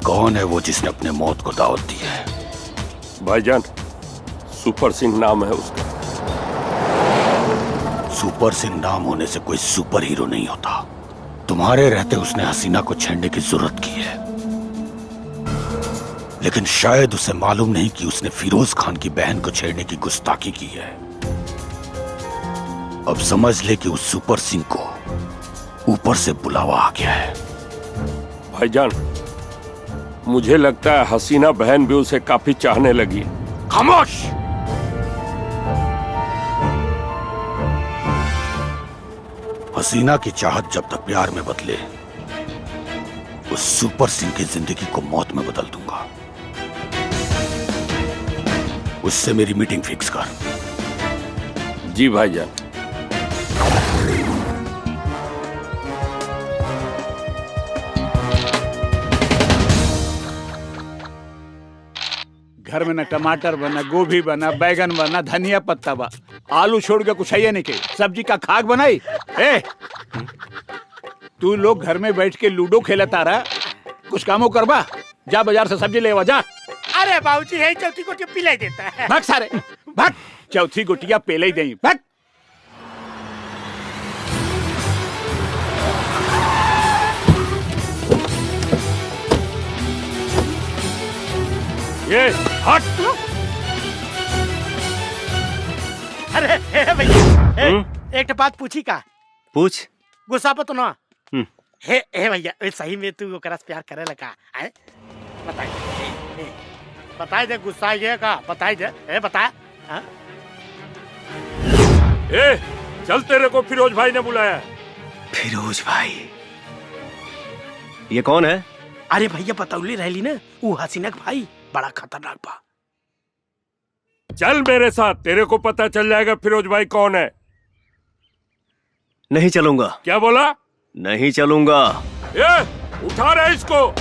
कौन है वो जिसने अपने मौत को दावत दी है? भाईजान, सुपर सिंह नाम है उसका। सुपर सिंह नाम होने से कोई सुपर हीरो नहीं होता। तुम्हारे रहते उसने हसीना को छेड़ने की जरूरत की है, लेकिन शायद उसे मालूम नहीं कि उसने फिरोज खान की बहन को छेड़ने की गुस्ताखी की है। अब समझ ले कि उस सुपर सिंह को ऊपर से बुलावा आ गया है। भाईजान, मुझे लगता है हसीना बहन भी उसे काफी चाहने लगी है। खामोश! हसीना की चाहत जब तक प्यार में बदले, उस सुपर सिंह की जिंदगी को मौत में बदल दूंगा। उससे मेरी मीटिंग फिक्स कर। जी भाईजान। घर में न टमाटर बना, गोभी बना, बैगन बना, धनिया पत्ता बा, आलू छोड़ के कुछ है नहीं के सब्जी का खाक बनाई। ए, तू लोग घर में बैठ के लूडो खेलता रहा, कुछ कामों करबा। जा बाजार से सब्जी लेवा जा। अरे बाबूजी है चौथी गोटियां पिलाई देता है। भाग सारे भाग, चौथी गोटियां पेले ही दें। भाग। ये हट। अरे भैया, एक बात पूछी का? पूछ। गुस्सा पर तो ना। हे भैया, सही में तू ओकरा से प्यार करे लगा है? बताई दे गुस्सा ये का, बताई दे। बता। ए, चल, तेरे को फिरोज भाई ने बुलाया। फिरोज भाई? ये कौन है? अरे भैया बतौली रहली ना, वो हसीना का भाई बड़ा खतरनाक बा। चल मेरे साथ, तेरे को पता चल जाएगा फिरोज भाई कौन है। नहीं चलूंगा। क्या बोला? नहीं चलूंगा। ए, उठा रहे इसको।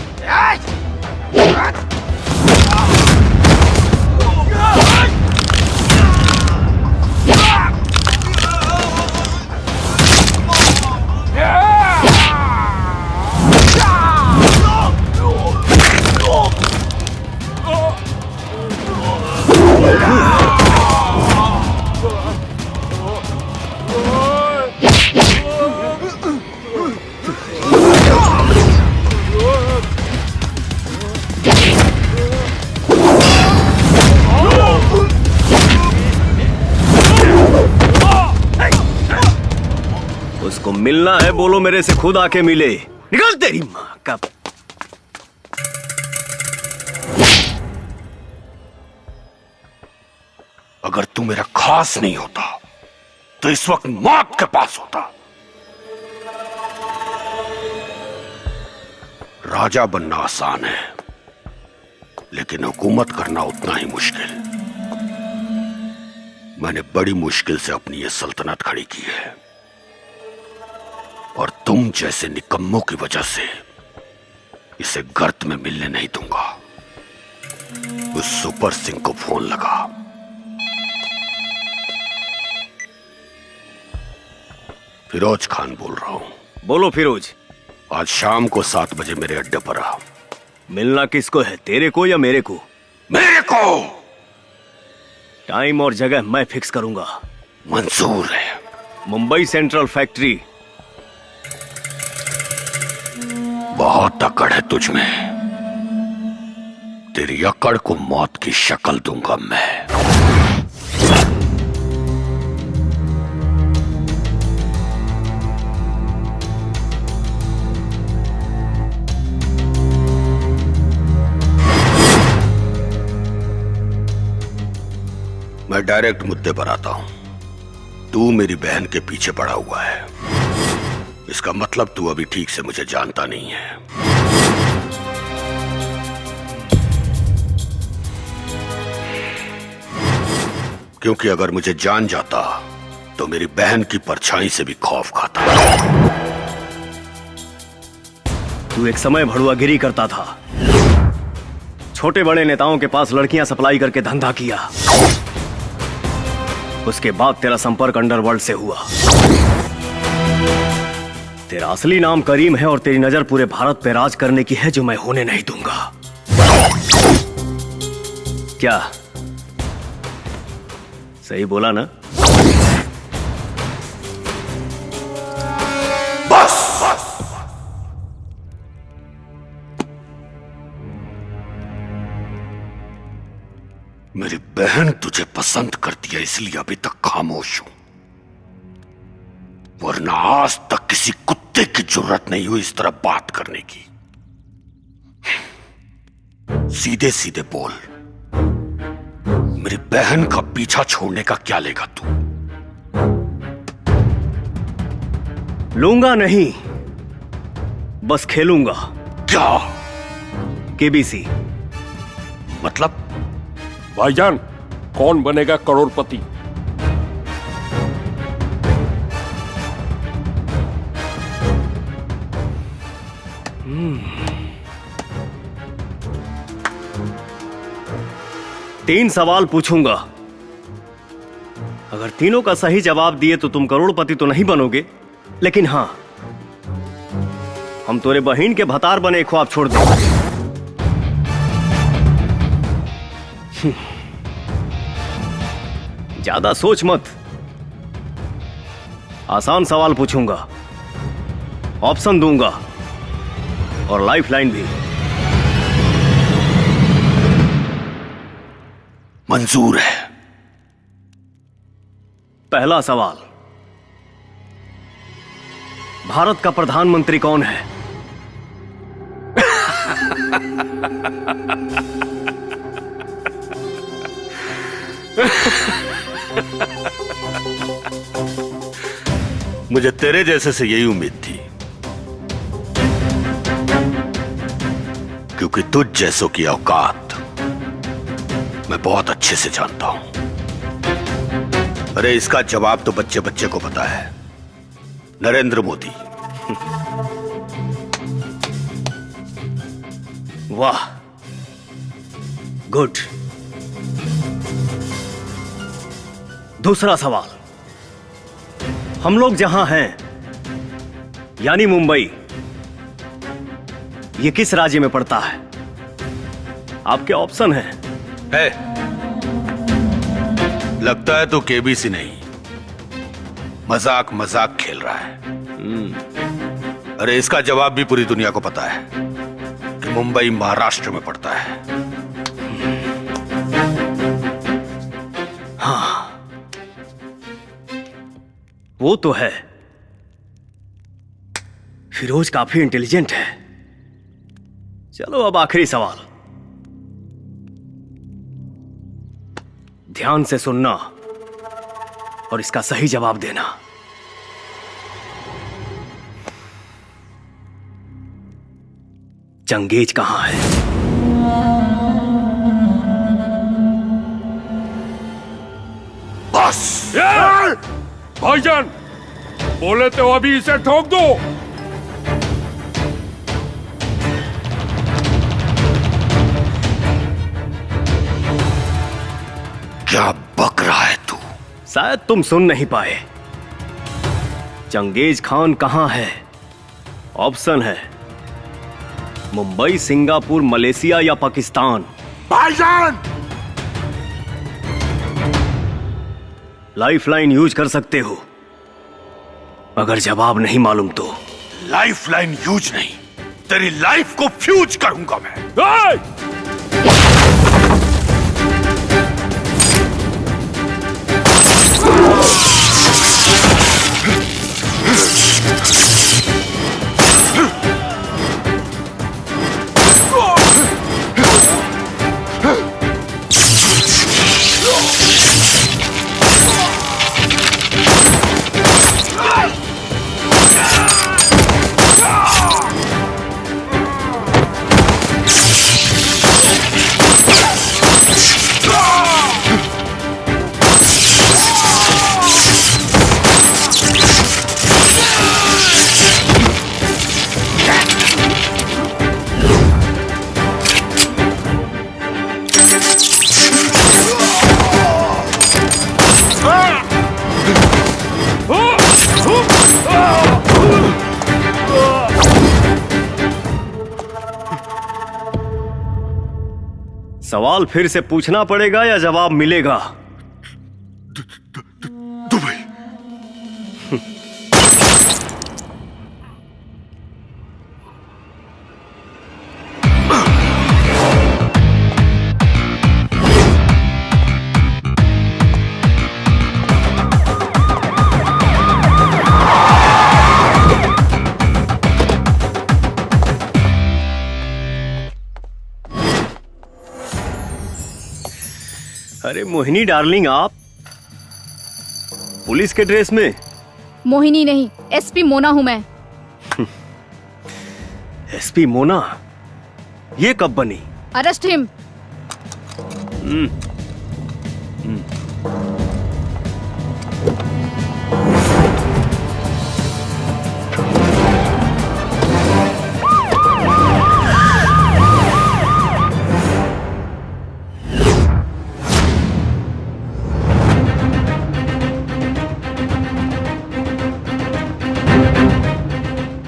उसको मिलना है, बोलो मेरे से खुद आके मिले। निकल तेरी माँ का। अगर तू मेरा खास नहीं होता तो इस वक्त मौत के पास होता। राजा बनना आसान है, लेकिन हुकूमत करना उतना ही मुश्किल। मैंने बड़ी मुश्किल से अपनी ये सल्तनत खड़ी की है, और तुम जैसे निकम्मों की वजह से इसे गर्त में मिलने नहीं दूंगा। उस सुपर सिंह को फोन लगा। फिरोज खान बोल रहा हूं। बोलो फिरोज। आज शाम को 7 बजे मेरे अड्डे पर आ। मिलना किसको है, तेरे को या मेरे को? मेरे को। टाइम और जगह मैं फिक्स करूंगा। मंजूर है। Mumbai central factory. बहुत अकड़ है तुझ में। तेरी अकड़ को मौत की शक्ल दूंगा मैं। मैं डायरेक्ट मुद्दे पर आता हूं। तू मेरी बहन के पीछे पड़ा हुआ है, इसका मतलब तू अभी ठीक से मुझे जानता नहीं है। क्योंकि अगर मुझे जान जाता तो मेरी बहन की परछाई से भी खौफ खाता। तू एक समय भड़ुआगिरी करता था, छोटे बड़े नेताओं के पास लड़कियां सप्लाई करके धंधा किया। उसके बाद तेरा संपर्क अंडरवर्ल्ड से हुआ। तेरा असली नाम करीम है और तेरी नजर पूरे भारत पे राज करने की है, जो मैं होने नहीं दूंगा। क्या सही बोला ना? बस मेरी बहन तुझे पसंद करती है, इसलिए अभी तक खामोश हूं, वरना आज तक किसी कुत्ते की जरूरत नहीं हुई इस तरह बात करने की। सीधे सीधे बोल, मेरी बहन का पीछा छोड़ने का क्या लेगा तू? लूंगा नहीं, बस खेलूंगा। क्या केबीसी। मतलब? भाईजान, कौन बनेगा करोड़पति? तीन सवाल पूछूंगा, अगर तीनों का सही जवाब दिए तो तुम करोड़पति तो नहीं बनोगे, लेकिन हां, हम तोरे बहन के भतार बने ख्वाब छोड़ देंगे। ज्यादा सोच मत, आसान सवाल पूछूंगा, ऑप्शन दूंगा और लाइफ लाइन भी। मंजूर है। पहला सवाल, भारत का प्रधानमंत्री कौन है? मुझे तेरे जैसे से यही उम्मीद थी, क्योंकि तुझ जैसों की औकात मैं बहुत अच्छे से जानता हूं। अरे इसका जवाब तो बच्चे बच्चे को पता है, नरेंद्र मोदी। वाह, गुड। दूसरा सवाल, हम लोग जहां हैं यानी मुंबई, ये किस राज्य में पड़ता है? आपके ऑप्शन हैं। है, लगता है तो केबीसी नहीं, मजाक मजाक खेल रहा है। अरे इसका जवाब भी पूरी दुनिया को पता है कि मुंबई महाराष्ट्र में पड़ता है। हाँ, वो तो है। फिरोज काफी इंटेलिजेंट है। चलो अब आखिरी सवाल, ध्यान से सुनना और इसका सही जवाब देना। चंगेज कहां है? बस भाईजान, बोले तो अभी इसे ठोक दो। क्या बक रहा है तू? शायद तुम सुन नहीं पाए। चंगेज खान कहां है? ऑप्शन है मुंबई, सिंगापुर, मलेशिया या पाकिस्तान। भाईजान! लाइफ लाइन यूज कर सकते हो, अगर जवाब नहीं मालूम तो। लाइफ लाइन यूज नहीं, तेरी लाइफ को फ्यूज करूंगा मैं। सवाल फिर से पूछना पड़ेगा या जवाब मिलेगा? दुबई। अरे मोहिनी डार्लिंग, आप पुलिस के ड्रेस में? मोहिनी नहीं, एसपी मोना हूँ मैं। एसपी मोना? ये कब बनी? Arrest him.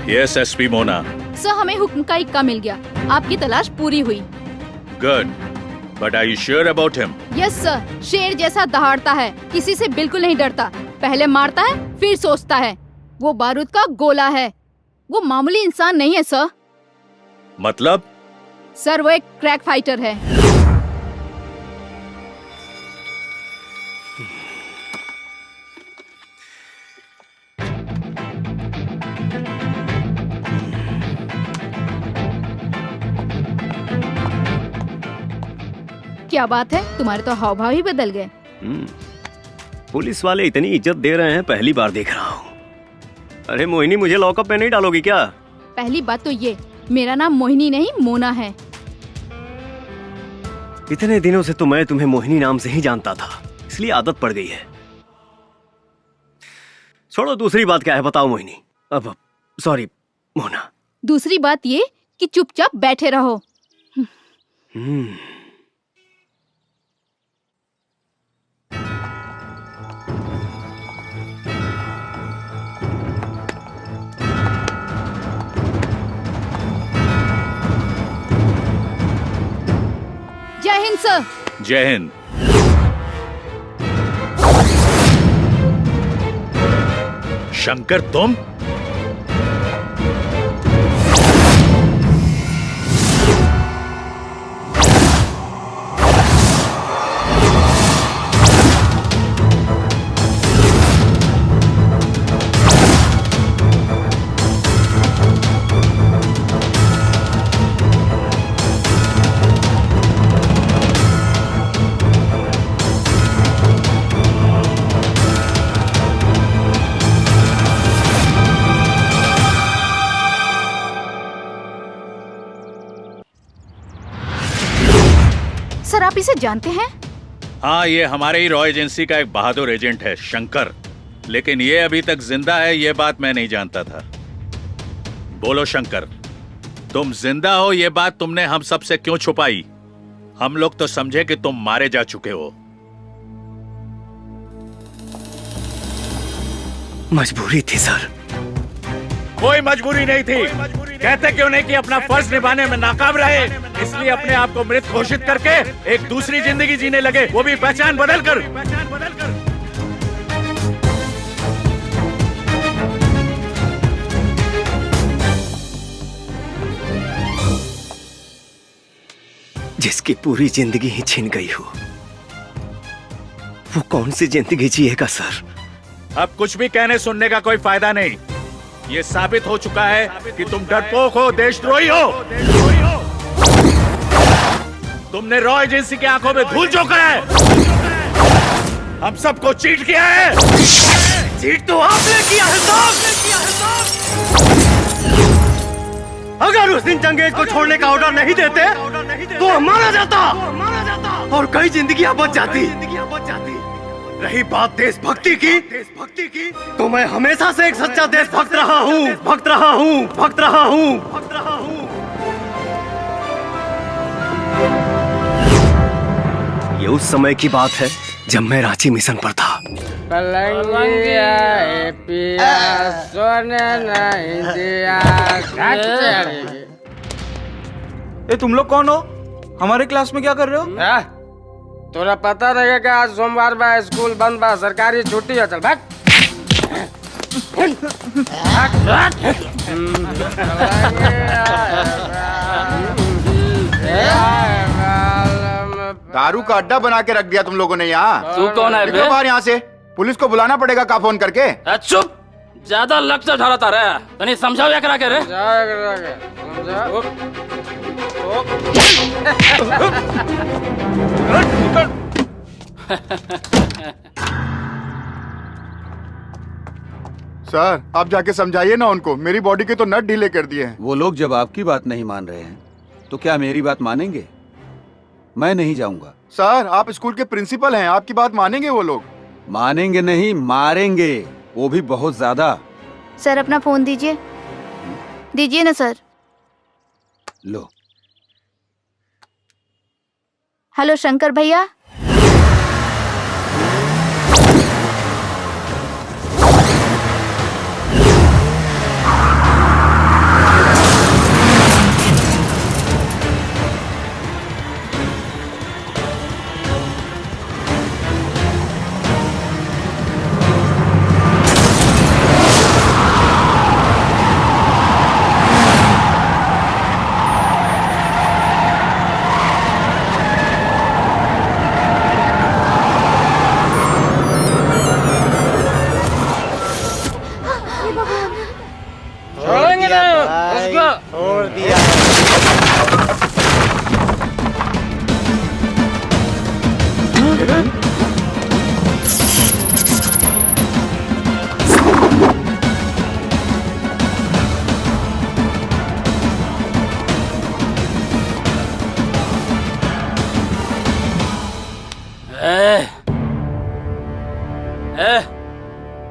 Yes SP Mona. Sir, हमें हुक्म का इक्का मिल गया, आपकी तलाश पूरी हुई। Good, but are you sure about him? Yes sir, शेर जैसा दहाड़ता है, किसी से बिल्कुल नहीं डरता, पहले मारता है फिर सोचता है। वो बारूद का गोला है, वो मामूली इंसान नहीं है सर। मतलब? सर, वो एक क्रैक फाइटर है। क्या बात है, तुम्हारे तो हाव भाव ही बदल गए। पुलिस वाले इतनी इज्जत दे रहे हैं, पहली बार देख रहा हूँ। अरे मोहिनी, मुझे लॉकअप में नहीं डालोगी क्या? पहली बात तो ये, मेरा नाम मोहिनी नहीं मोना है। इतने दिनों से तो मैं तुम्हें मोहिनी नाम से ही जानता था, इसलिए आदत पड़ गई है। छोड़ो, दूसरी बात क्या है बताओ मोहिनी। अब सॉरी मोना। दूसरी बात ये कि चुपचाप बैठे रहो। जय हिंद सर। जय हिंद। शंकर, तुम? सर, आप इसे जानते हैं? हाँ, ये हमारे ही रॉ एजेंसी का एक बहादुर एजेंट है, शंकर। लेकिन ये अभी तक जिंदा है, ये बात मैं नहीं जानता था। बोलो शंकर, तुम जिंदा हो ये बात तुमने हम सब से क्यों छुपाई? हम लोग तो समझे कि तुम मारे जा चुके हो। मजबूरी थी सर। कोई मजबूरी नहीं थी। कहते क्यों नहीं कि अपना फर्ज निभाने में नाकाम रहे, इसलिए अपने आप को मृत घोषित करके एक दूसरी जिंदगी जीने लगे, वो भी पहचान बदल कर। जिसकी पूरी जिंदगी ही छिन गई हो, वो कौन सी जिंदगी जिएगा सर? अब कुछ भी कहने सुनने का कोई फायदा नहीं। ये साबित हो चुका है कि तुम डरपोक हो, देशद्रोही हो। तुमने रॉ एजेंसी की आंखों में धूल झोंका है, हम सबको चीट किया है। चीट तो आपने किया है साहब। अगर उस दिन चंगेज को छोड़ने का ऑर्डर नहीं देते तो हम मारा जाता और कई जिंदगियां बच जाती। रही बात देशभक्ति की, तो मैं हमेशा से एक सच्चा देशभक्त रहा हूँ, भक्त रहा हूँ। ये उस समय की बात है जब मैं रांची मिशन पर था। ए, तुम लोग कौन हो? हमारे क्लास में क्या कर रहे हो? तोरा पता रहेगा कि आज सोमवार बा, स्कूल बंद बा, सरकारी छुट्टी है। चल भाग। दारू का अड्डा बना के रख दिया तुम लोगों ने यहाँ। तू कौन है बे? बाहर यहाँ से पुलिस को बुलाना पड़ेगा का फोन करके। चुप, ज्यादा लक्ष्य ढालता रहे। तनी समझाओ या करा के रे। सर आप जाके समझाइए ना उनको, मेरी बॉडी के तो नट ढीले कर दिए हैं। वो लोग जब आपकी बात नहीं मान रहे हैं तो क्या मेरी बात मानेंगे? मैं नहीं जाऊंगा। सर आप स्कूल के प्रिंसिपल हैं, आपकी बात मानेंगे वो लोग? मानेंगे नहीं, मारेंगे, वो भी बहुत ज्यादा। सर अपना फोन दीजिए। दीजिए ना सर। लो। हेलो शंकर भैया।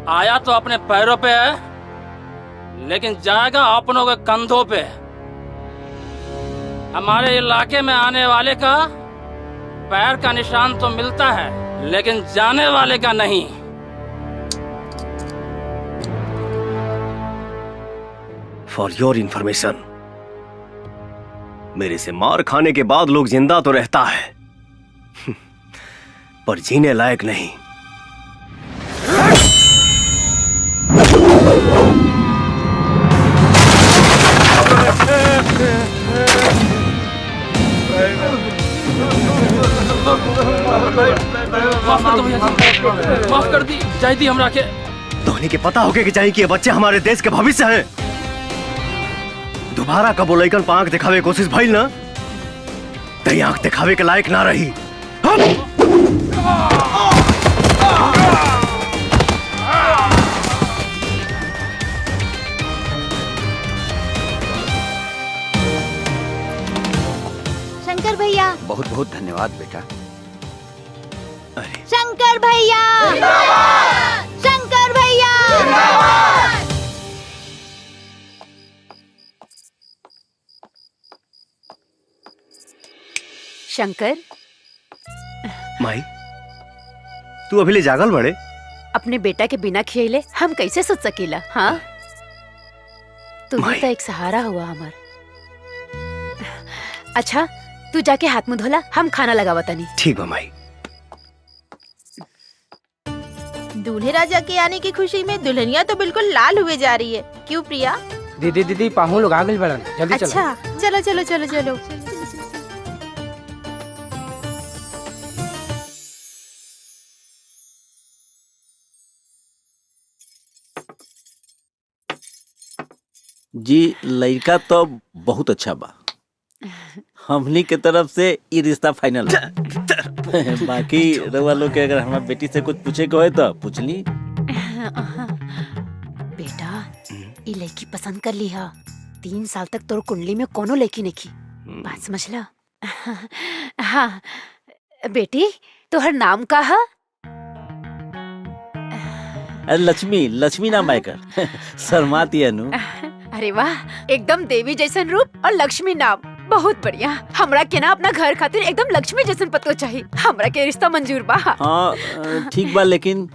आया तो अपने पैरों पे है, लेकिन जाएगा अपनों के कंधों पे। हमारे इलाके में आने वाले का पैर का निशान तो मिलता है, लेकिन जाने वाले का नहीं। फॉर योर इंफॉर्मेशन, मेरे से मार खाने के बाद लोग जिंदा तो रहता है पर जीने लायक नहीं। माफ कर दी जाए दी हमरा के। धोनी के पता होके कि चाहिए कि ये बच्चे हमारे देश के भविष्य हैं। दोबारा कब वो लइकन आंख दिखावे कोशिश भइल ना, तई आंख दिखावे के लायक ना रही। शंकर भैया। बहुत बहुत धन्यवाद बेटा। शंकर भैया। शंकर भैया। शंकर, माई तू अभी ले जागल बड़े? अपने बेटा के बिना खियले हम कैसे सोच सकेला? हाँ, तू ही तो एक सहारा हुआ हमार। अच्छा तू जाके हाथ मुंह धोला, हम खाना लगावा तनी। ठीक बा माई। दूल्हे राजा के आने की खुशी में दुल्हनिया तो बिल्कुल लाल हुए जा रही है। क्यों प्रिया? दीदी दीदी पाहु लोग आ गए बड़न, जल्दी चलो। अच्छा चलो चलो चलो चलो। जी लड़का तो बहुत अच्छा बा, हमनी के तरफ से ये रिश्ता फाइनल है। बाकी रउआ लोग के अगर हमार बेटी से कुछ पूछे के होए तो पूछ ली। बेटा ये लड़की पसंद कर ली है। 3 साल तक तोर कुंडली में कोनो लड़की नहीं की, बात समझ ला। हाँ बेटी तोहर नाम का है? लक्ष्मी, लक्ष्मी नाम है कर। शर्माती है नु। अरे वाह, एकदम देवी जैसन रूप और लक्ष्मी नाम, बहुत बढ़िया। हमरा के ना अपना घर खातिर एकदम लक्ष्मी जैसन पतो चाहिए। हमरा के रिश्ता मंजूर बा। हाँ ठीक बा, लेकिन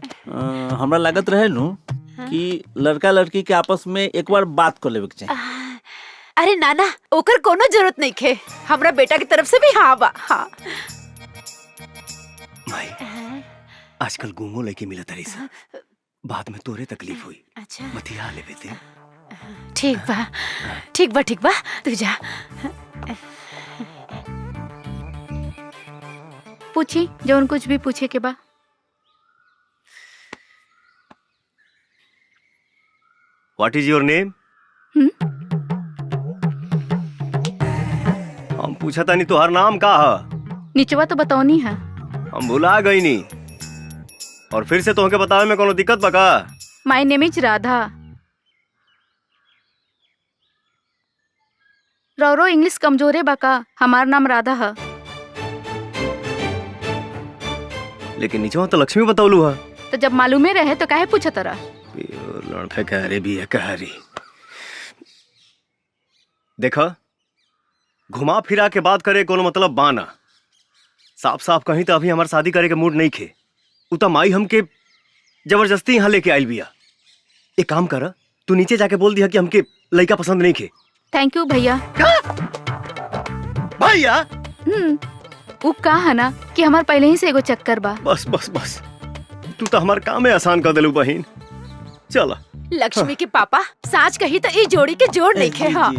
हमरा लागत रहे नु कि लड़का लड़की के आपस में एक बार बात कर लेवे के चाहिए। अरे नाना ओकर कोनो जरूरत नहीं खे, हमरा बेटा की तरफ से भी हाँ बा। हाँ माई आजकल गुंगो लेके मिला तरी सा, बाद में तोरे तकलीफ हुई। अच्छा मतिया ले बेटे। ठीक बा ठीक बा ठीक बा, तू जा। पूछी जौन कुछ भी पूछे के बा। What is your name? हम पूछा था नहीं तोहर नाम का है? निचवा तो बताओनी है। हम भुला गई नहीं, और फिर से तोहके बतावे में कोनो दिक्कत बा का? My name is Radha. रौरो इंग्लिश कमजोरे बा का? हमार नाम राधा है। लेकिन नीचे तो लक्ष्मी बतावलू है। तो जब मालूमे रहे तो काहे पूछा तरा? लड़का कह रहे भी है कह रही। देखा घुमा फिरा के बात करे कोनो मतलब बाना। साफ साफ कहीं तो अभी हमार शादी करे के मूड नहीं खे। उता माई हमके जबरदस्ती यहाँ लेके आयल बिया। एक काम कर, तू नीचे जाके बोल दिया कि हमके लड़का पसंद नहीं खे। थैंक यू भैया। भैया वो का है ना कि हमार पहले ही से एगो चक्कर बा। बस बस बस, तू तो हमार काम में आसान कर दिलू बहन। चला लक्ष्मी के पापा साच कही तो ई जोड़ी के जोड़ नहीं खे। हाँ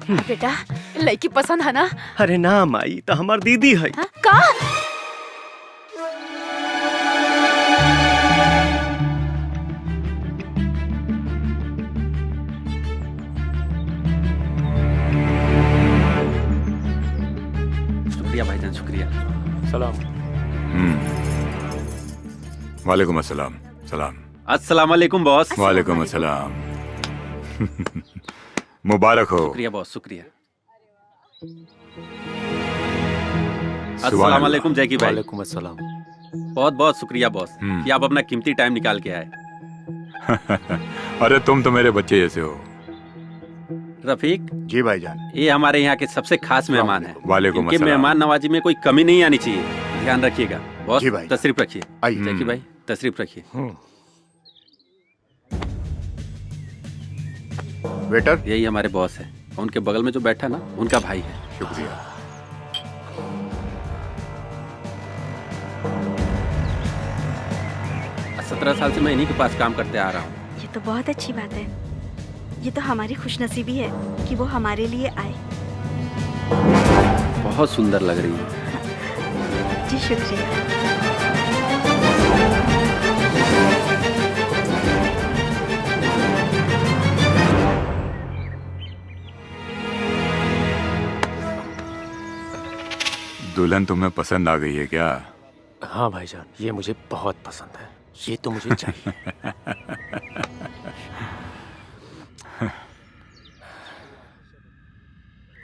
बेटा लड़की पसंद है ना? अरे ना माई, तो हमार दीदी है। हाँ? का? शुक्रिया भाईजान शुक्रिया। सलाम। वालेकुम अस्सलाम। सलाम। अस्सलाम वालेकुम बॉस। वालेकुम अस्सलाम। मुबारक हो। शुक्रिया बॉस शुक्रिया। अस्सलाम वालेकुम जैकी भाई। वालेकुम अस्सलाम। बहुत बहुत शुक्रिया बॉस कि आप अपना कीमती टाइम निकाल के आए। अरे तुम तो मेरे बच्चे जैसे हो। रफीक जी भाईजान। ये हमारे यहाँ के सबसे खास मेहमान हैं। वालेकुम इनके अस्सलाम। मेहमान नवाजी में कोई कमी नहीं आनी चाहिए, ध्यान रखिएगा। बॉस जी भाई। तशरीफ रखिए। आइए। जैकी भाई तशरीफ रखिए। वेटर यही हमारे बॉस है, उनके बगल में जो बैठा ना उनका भाई है। शुक्रिया। 17 साल से मैं इन्हीं के पास काम करते आ रहा हूँ। ये तो बहुत अच्छी बात है। ये तो हमारी खुशनसीबी है कि वो हमारे लिए आए। बहुत सुंदर लग रही है। जी शुक्रिया। दुल्हन तुम्हें पसंद आ गई है क्या? हाँ भाईजान, ये मुझे बहुत पसंद है। ये तो मुझे चाहिए।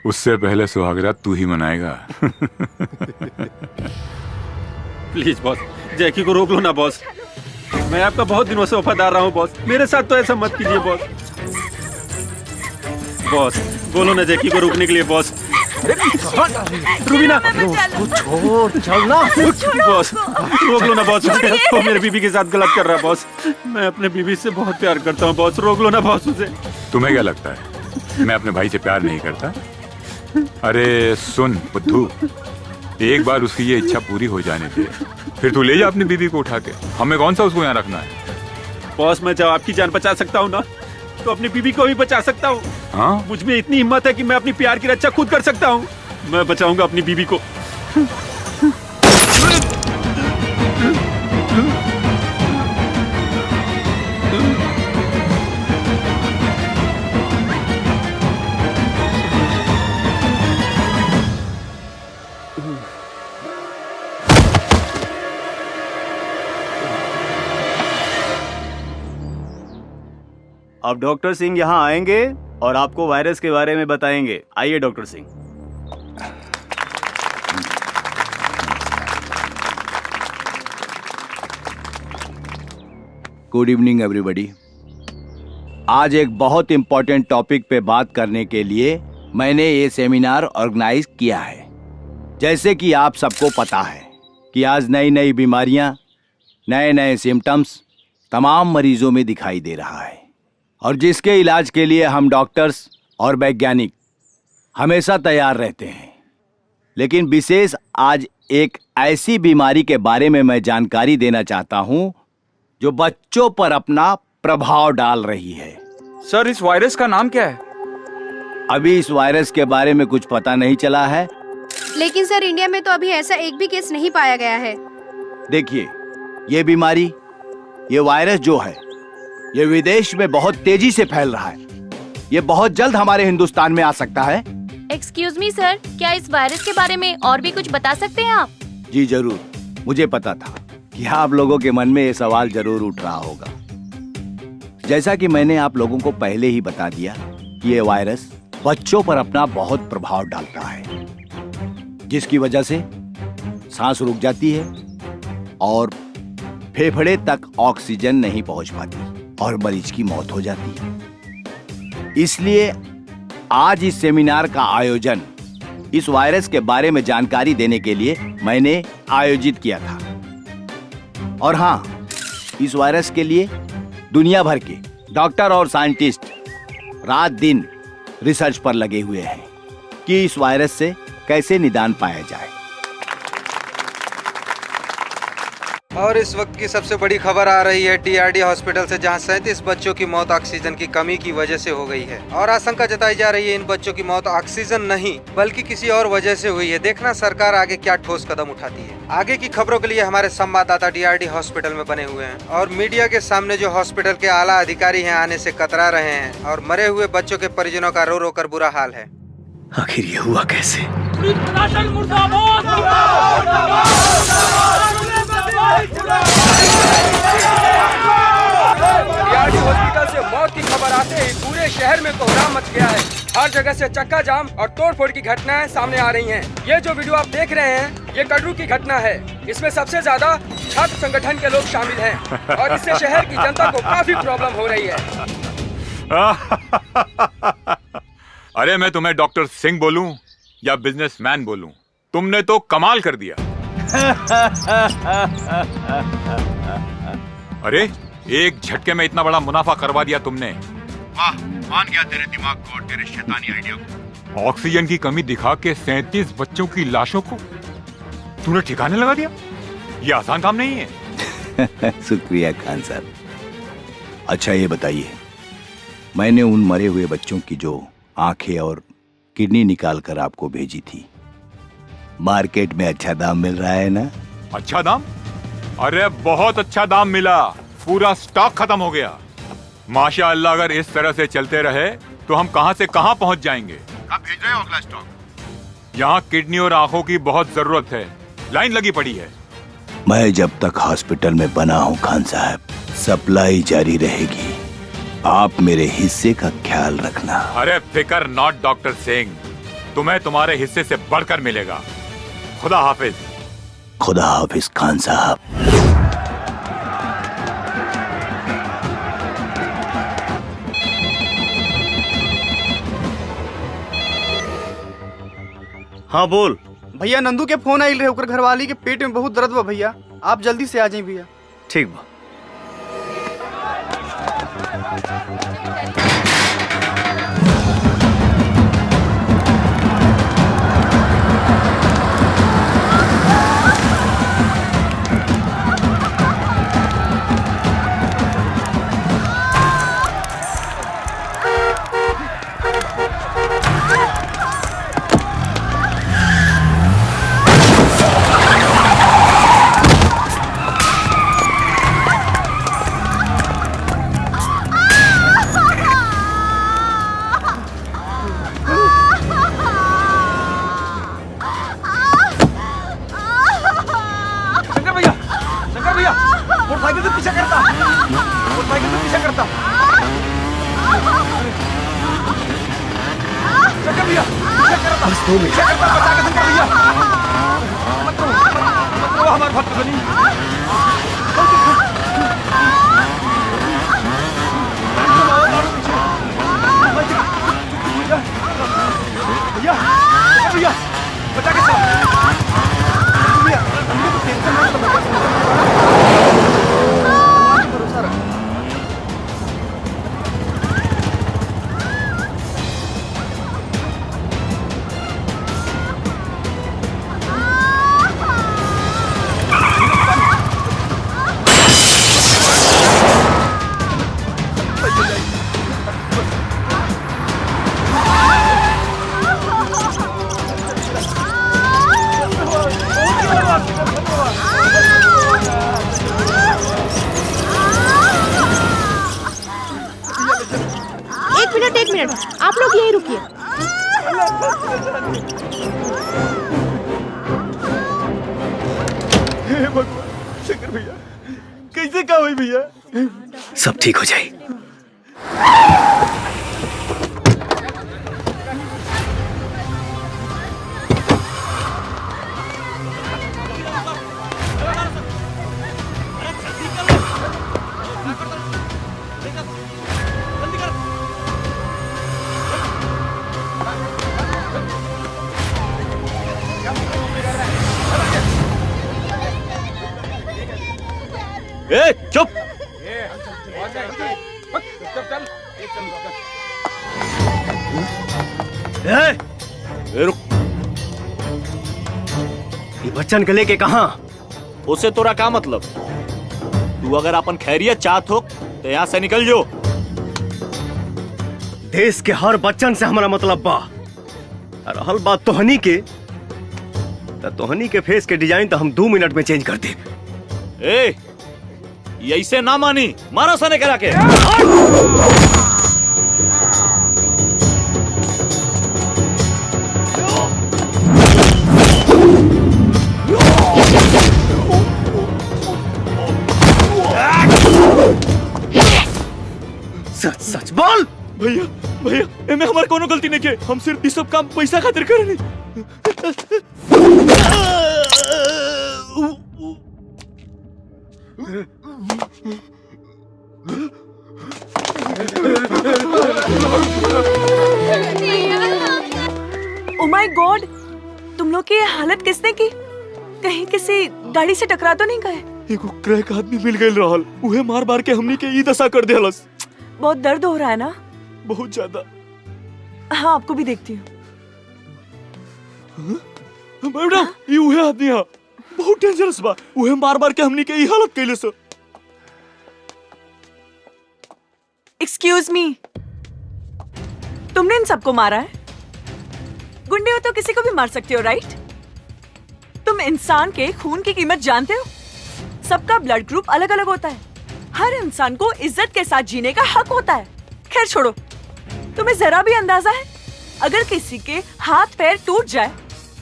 उससे पहले सुहागरात तू ही मनाएगा। प्लीज बॉस, जैकी को रोक लो ना बॉस। मैं आपका बहुत दिनों से वफादार रहा हूँ बॉस, मेरे साथ तो ऐसा मत कीजिए बॉस। बॉस बोलो ना जैकी को रोकने के लिए बॉस। रुबीना छोड़ चल ना। बॉस रोक लो ना बॉस, वो मेरे बीबी के साथ गलत कर रहा है बॉस। मैं अपने बीबी से बहुत प्यार करता हूँ बॉस, रोक लो ना बॉस उसे। तुम्हें क्या लगता है मैं अपने भाई से प्यार नहीं करता? अरे सुन बुद्धू, एक बार उसकी ये इच्छा पूरी हो जाने दे, फिर तू ले जा अपनी बीबी को उठा के। हमें कौन सा उसको यहाँ रखना है? बॉस मैं जब आपकी जान बचा सकता हूँ ना, तो अपनी बीबी को भी बचा सकता हूँ। हाँ? मुझ में इतनी हिम्मत है कि मैं अपनी प्यार की रक्षा खुद कर सकता हूँ। मैं बचाऊंगा अपनी बीबी को। अब डॉक्टर सिंह यहाँ आएंगे और आपको वायरस के बारे में बताएंगे। आइए doctor Singh. Good evening everybody. आज एक बहुत इंपॉर्टेंट टॉपिक पे बात करने के लिए मैंने ये सेमिनार ऑर्गेनाइज किया है। जैसे कि आप सबको पता है कि आज नई नई बीमारियां, नए नए सिम्टम्स तमाम मरीजों में दिखाई दे रहा है, और जिसके इलाज के लिए हम डॉक्टर्स और वैज्ञानिक हमेशा तैयार रहते हैं, लेकिन विशेष आज एक ऐसी बीमारी के बारे में मैं जानकारी देना चाहता हूं जो बच्चों पर अपना प्रभाव डाल रही है। सर, इस वायरस का नाम क्या है? अभी इस वायरस के बारे में कुछ पता नहीं चला है। लेकिन सर, इंडिया में तो अभी ऐसा एक भी केस नहीं पाया गया है। देखिए, ये बीमारी, ये वायरस जो है, ये विदेश में बहुत तेजी से फैल रहा है। ये बहुत जल्द हमारे हिंदुस्तान में आ सकता है। एक्सक्यूज मी सर, क्या इस वायरस के बारे में और भी कुछ बता सकते हैं आप? जी जरूर, मुझे पता था कि आप लोगों के मन में ये सवाल जरूर उठ रहा होगा। जैसा कि मैंने आप लोगों को पहले ही बता दिया कि ये वायरस बच्चों पर अपना बहुत प्रभाव डालता है, जिसकी वजह से सांस रुक जाती है और फेफड़े तक ऑक्सीजन नहीं पहुंच पाती और मरीज की मौत हो जाती है। इसलिए आज इस सेमिनार का आयोजन इस वायरस के बारे में जानकारी देने के लिए मैंने आयोजित किया था। और हाँ, इस वायरस के लिए दुनिया भर के डॉक्टर और साइंटिस्ट रात दिन रिसर्च पर लगे हुए हैं कि इस वायरस से कैसे निदान पाया जाए। और इस वक्त की सबसे बड़ी खबर आ रही है टीआरडी हॉस्पिटल से, जहां 37 बच्चों की मौत ऑक्सीजन की कमी की वजह से हो गई है और आशंका जताई जा रही है इन बच्चों की मौत ऑक्सीजन नहीं बल्कि किसी और वजह से हुई है। देखना सरकार आगे क्या ठोस कदम उठाती है। आगे की खबरों के लिए हमारे संवाददाता टीआरडी हॉस्पिटल में बने हुए हैं और मीडिया के सामने जो हॉस्पिटल के आला अधिकारी हैं आने से कतरा रहे हैं और मरे हुए बच्चों के परिजनों का रो रो कर बुरा हाल है। आखिर ये हुआ कैसे? टीआरडी हॉस्पिटल से मौत की खबर आते ही पूरे शहर में कोहराम मच गया है। हर जगह से चक्का जाम और तोड़फोड़ की घटनाएं सामने आ रही हैं। ये जो वीडियो आप देख रहे हैं, ये कटरू की घटना है। इसमें सबसे ज्यादा छात्र संगठन के लोग शामिल हैं और इससे शहर की जनता को काफी प्रॉब्लम हो रही है। अरे मैं तुम्हें डॉक्टर सिंह बोलूं या बिजनेसमैन बोलूं, तुमने तो कमाल कर दिया। अरे एक झटके में इतना बड़ा मुनाफा करवा दिया तुमने। वाह, मान गया तेरे दिमाग को और तेरे शैतानी आइडिया को। ऑक्सीजन की कमी दिखा के 37 बच्चों की लाशों को तूने ठिकाने लगा दिया। ये आसान काम नहीं है। शुक्रिया खान साहब। अच्छा ये बताइए, मैंने उन मरे हुए बच्चों की जो आंखें और किडनी निकाल कर आपको भेजी थी, मार्केट में अच्छा दाम मिल रहा है ना? अच्छा दाम? अरे बहुत अच्छा दाम मिला, पूरा स्टॉक खत्म हो गया। माशाअल्लाह, अगर इस तरह से चलते रहे तो हम कहां से कहां पहुंच जाएंगे। कब भेज रहे हो अगला स्टॉक? यहाँ किडनी और आंखों की बहुत जरूरत है, लाइन लगी पड़ी है। मैं जब तक हॉस्पिटल में बना हूं खान साहब, सप्लाई जारी रहेगी। आप मेरे हिस्से का ख्याल रखना। अरे फिकर नॉट डॉक्टर सिंह, तुम्हें तुम्हारे हिस्से से बढ़कर मिलेगा। खुदा हाफिज। खुदा हाफिज खान साहब। हाँ बोल। भैया, नंदू के फोन आइल रहे, ओकर घरवाली के पेट में बहुत दर्द बा भैया। आप जल्दी से आ जाइए भैया। ठीक बा। एक मिनट आप लोग यहीं रुकिए। हे भगवान, शंकर भैया कैसे क्या हुई भैया? सब ठीक हो जाए। ए चुप! रुक। ये बच्चन के लेके कहाँ? उसे तोरा का मतलब? तू अगर अपन खैरियत चाहत हो तो यहाँ से निकल जो। देश के हर बच्चन से हमारा मतलब बा। और रहल बात तोहनी के, तो तोहनी के फेस के डिजाइन तो हम 2 मिनट में चेंज कर दे। ए, ये ऐसे ना मानी, मारो सने करा के। सच सच बोल। भैया भैया, एमे हमार कोनो गलती नहीं के। हम सिर्फ ये सब काम पैसा खातिर करनी। ओ माय गॉड, तुम लोग की ये हालत किसने की? कहीं किसी गाड़ी से टकरा तो नहीं गए? एगो क्रैक आदमी मिल गइल रहल, उहे मार मार के हमनी के ई दशा कर देहलस। बहुत दर्द हो रहा है ना? बहुत ज्यादा। हाँ, आपको भी देखती हूँ। मैडम, ये उहे आदमी है, बहुत डेंजरस बा। उहे मार मार के हमनी के ई हालत कइले सो। एक्सक्यूज मी, तुमने इन सबको मारा है? गुंडे हो तो किसी को भी मार सकते हो, राइट? तुम इंसान के खून की कीमत जानते हो? सबका ब्लड ग्रुप अलग अलग होता है। हर इंसान को इज्जत के साथ जीने का हक होता है। खैर छोड़ो, तुम्हें जरा भी अंदाजा है अगर किसी के हाथ पैर टूट जाए,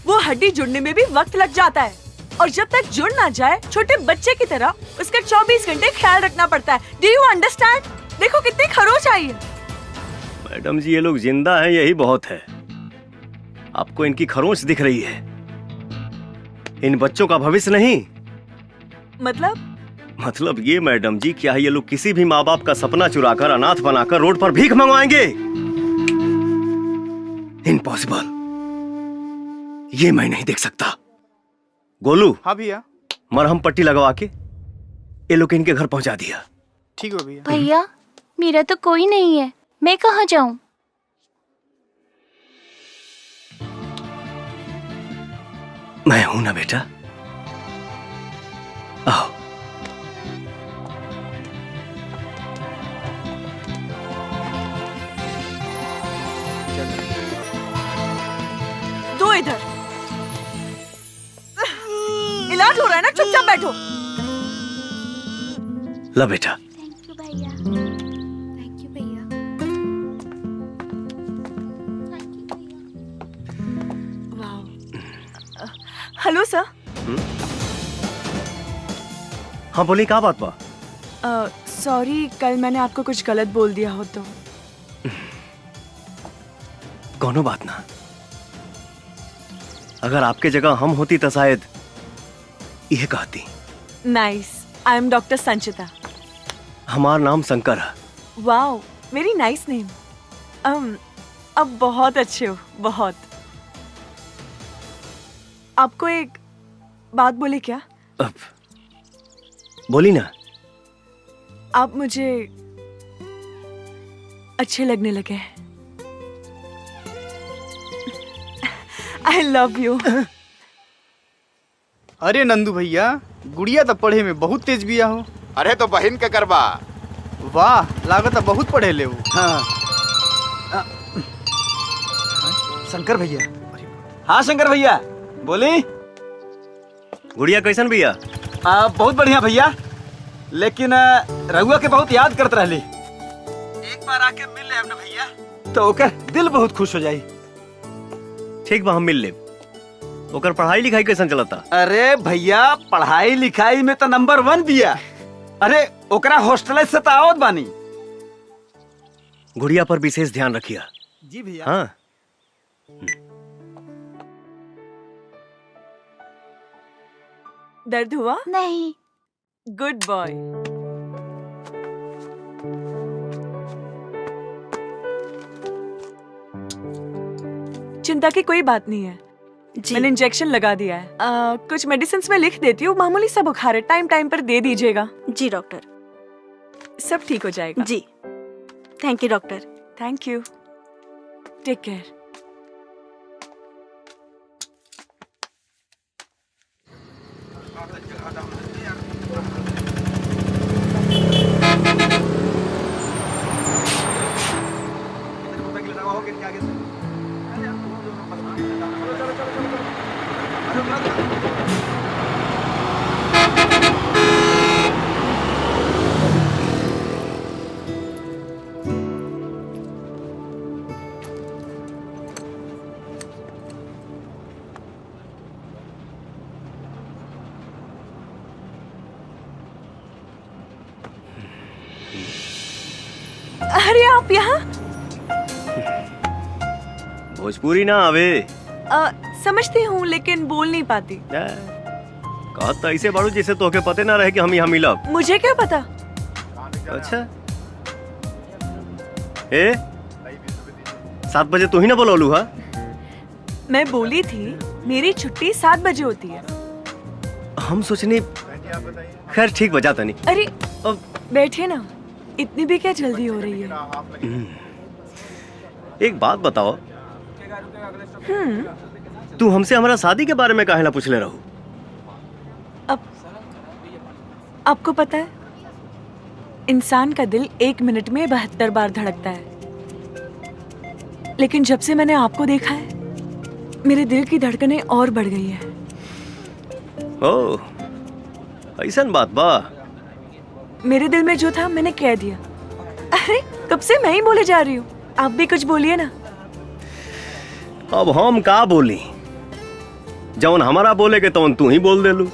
वो हड्डी जुड़ने में भी वक्त लग जाता है, और जब तक जुड़ ना जाए छोटे बच्चे की तरह उसका 24 घंटे ख्याल रखना पड़ता है। Do you understand? देखो कितनी खरोच आई है। मैडम जी, ये लोग जिंदा हैं, यही बहुत है। आपको इनकी खरोंच दिख रही है, इन बच्चों का भविष्य नहीं। मतलब ये मैडम जी, क्या ये लोग किसी भी माँ बाप का सपना चुराकर अनाथ बनाकर रोड पर भीख मंगवाएंगे? इम्पॉसिबल, ये मैं नहीं देख सकता। गोलू। हाँ भैया। मरहम पट्टी लगवा के ये लोग इनके घर पहुंचा दिया। ठीक है भैया। भैया, मेरा तो कोई नहीं है, मैं कहाँ जाऊँ? मैं हूं ना बेटा, आओ। दो इधर। इलाज हो रहा है ना, चुपचाप बैठो। ला बेटा। Hello sir. हाँ बोली, क्या बात बा? सॉरी, कल मैंने आपको कुछ गलत बोल दिया हो तो। कोनो बात ना। अगर आपके जगह हम होती तो शायद यह कहती। नाइस, आई एम डॉक्टर संचिता। हमारा नाम शंकर है। Wow, very nice name. अब बहुत अच्छे हो, बहुत। आपको एक बात बोले क्या? अब बोली ना। आप मुझे अच्छे लगने लगे हैं। I love you. अरे नंदू भैया, गुड़िया तो पढ़े में बहुत तेज बिया हो। अरे तो बहन के करबा। वाह, लागत है बहुत पढ़े ले वो। हाँ। शंकर भैया। हाँ शंकर भैया, बोली। गुड़िया कैसन भैया? बहुत बढ़िया भैया, लेकिन रघुआ के बहुत याद करते रहली। एक बार आके मिल ले अपने भैया तो ओकर दिल बहुत खुश हो जाई। ठीक बा, हम मिल ले। ओकर पढ़ाई लिखाई कैसन चलता? अरे भैया पढ़ाई लिखाई में तो नंबर 1 बिया। अरे ओकरा हॉस्टल से तो आवत बानी। गुड़िया पर विशेष ध्यान रखिया। जी भैया। हाँ। दर्द हुआ? नहीं। Good boy. चिंता की कोई बात नहीं है। मैंने इंजेक्शन लगा दिया है। कुछ मेडिसिन में लिख देती हूँ, मामूली सा बुखार है, टाइम टाइम पर दे दीजिएगा। जी डॉक्टर। सब ठीक हो जाएगा। जी thank you doctor. Thank you. Take care. अरे आप यहाँ? भोजपुरी ना आवे। समझती हूँ लेकिन बोल नहीं पाती। कहा तो ऐसे बारू जैसे तोके पते ना रहे कि हम यहाँ मिलब। मुझे क्या पता? अच्छा। 7 बजे तू ही ना बोलौलू हा? मैं बोली थी मेरी छुट्टी 7 बजे होती है। हम सोचनी खैर ठीक बजा तनी। अरे बैठे ना, इतनी भी क्या जल्दी हो रही है? एक बात बताओ, तू हमसे हमारा शादी के बारे में काहे ना पूछले रहू? आपको पता है इंसान का दिल 1 मिनट में 72 बार धड़कता है, लेकिन जब से मैंने आपको देखा है मेरे दिल की धड़कनें और बढ़ गई है। ओह, ऐसन बात बा? मेरे दिल में जो था मैंने कह दिया। अरे कब से मैं ही बोले जा रही हूँ, आप भी कुछ बोलिए ना। अब हम का बोली? जौन हमारा बोले के तौन तू ही बोल देलू।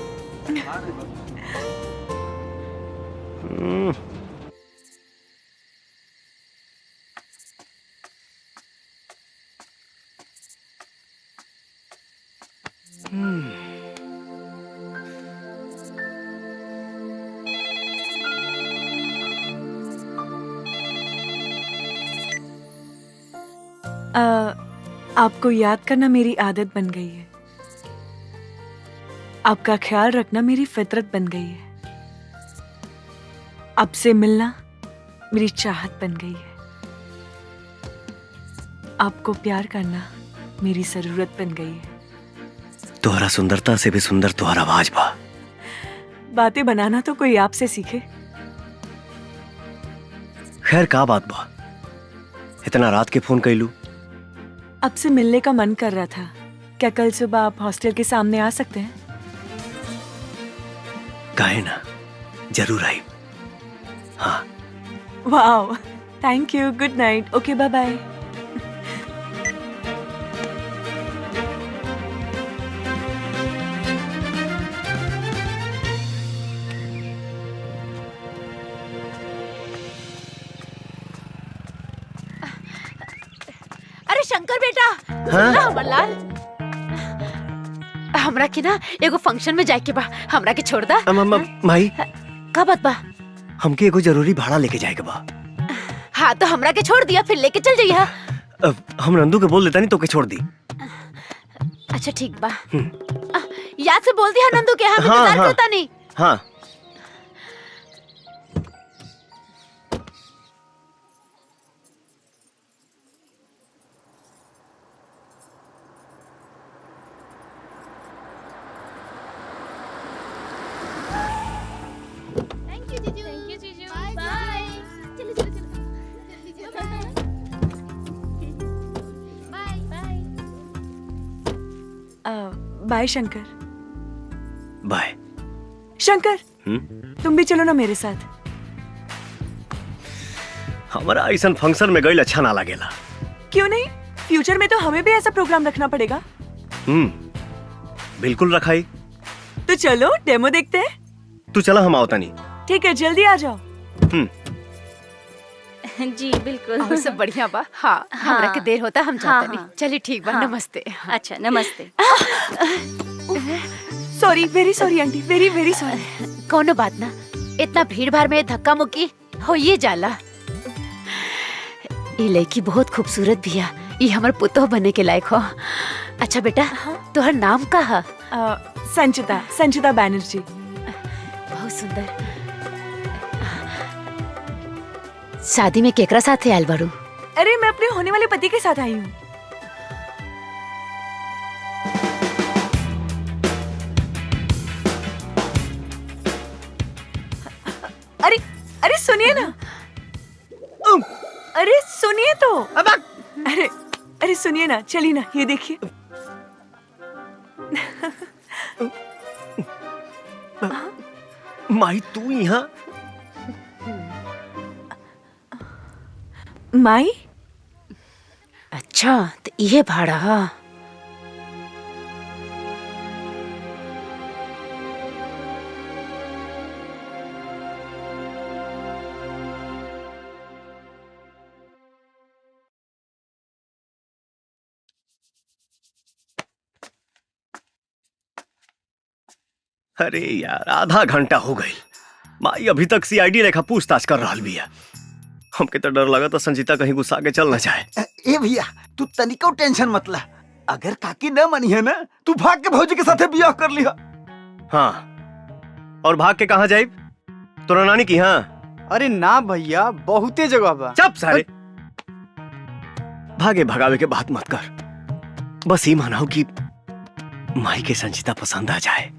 आपको याद करना मेरी आदत बन गई है। आपका ख्याल रखना मेरी फितरत बन गई है। आपसे मिलना मेरी चाहत बन गई है। आपको प्यार करना मेरी जरूरत बन गई है। तुम्हारा सुंदरता से भी सुंदर तुम्हारा आवाज बा। बातें बनाना तो कोई आपसे सीखे। खैर का बात बा? इतना रात के फोन कैलू? आपसे मिलने का मन कर रहा था। क्या कल सुबह आप हॉस्टल के सामने आ सकते हैं? काहे ना, जरूर आई। हाँ। Wow, thank you. Good night. Okay, bye bye. अरे शंकर बेटा, हाँ? अमरलाल, हमरा के ना एगो फंक्शन में जाए के बा, हमरा के छोड़ दा। माई, का बात बा? हमके एगो जरूरी भाड़ा लेके जाएगा बा। हाँ तो हमरा के छोड़ दिया, फिर लेके चल जाइए। हम नंदू के बोल देता नहीं तो के छोड़ दी। अच्छा ठीक बा। याद से बोल दिया नंदू के, हम इंतजार करता नहीं। हाँ। बाय शंकर। बाय शंकर। तुम भी चलो ना मेरे साथ। अब हमारा ऐसा फंक्शन में गई अच्छा ना लगेला। क्यों नहीं, फ्यूचर में तो हमें भी ऐसा प्रोग्राम रखना पड़ेगा। बिल्कुल रखाई। तो चलो डेमो देखते हैं। तू चला, हम आवता नहीं। ठीक है, जल्दी आ जाओ। जी बिल्कुल। और सब बढ़िया बा। हाँ, हमरा के देर होता, हम जाता नहीं। चलिए ठीक बा, नमस्ते। अच्छा नमस्ते। Sorry, very sorry aunty, very very sorry. कोनो बात ना, इतना भीड़ भाड़ में धक्का मुक्की हो ये जाला। ये लड़की बहुत खूबसूरत भी है, ये हमार पुतोह बने के लायक हो। अच्छा बेटा, तुहर नाम का है? संचिता, संचिता बैनर्जी। बहुत सुंदर। शादी में केकरा साथ आयल बारू? अरे मैं अपने होने वाले पति के साथ आई हूँ। अरे अरे सुनिए ना, अरे सुनिए तो। अरे अरे सुनिए ना, चलिए ना, ये देखिए। माई तू यहाँ? माई? अच्छा, तो ये भाड़ा। अरे यार, आधा घंटा हो गई, माई अभी तक सीआईडी लेखा पूछताछ कर रहा भी है। हमके तो डर लगा तो संजीता कहीं गुस्सा के चल न जाए। ए भैया, तू तनिको टेंशन मत ला। अगर काकी न मनी है ना, तू भाग के भौजी के साथे बियाह कर लिहा। हाँ, और भाग के कहाँ जाइब? तोरा नानी की? हाँ। अरे ना भैया, बहुते जगह बा। चुप सारे। भागे भगावे के बात मत कर, बस ये मानाओ कि माई के संजीता पसंद आ जाए।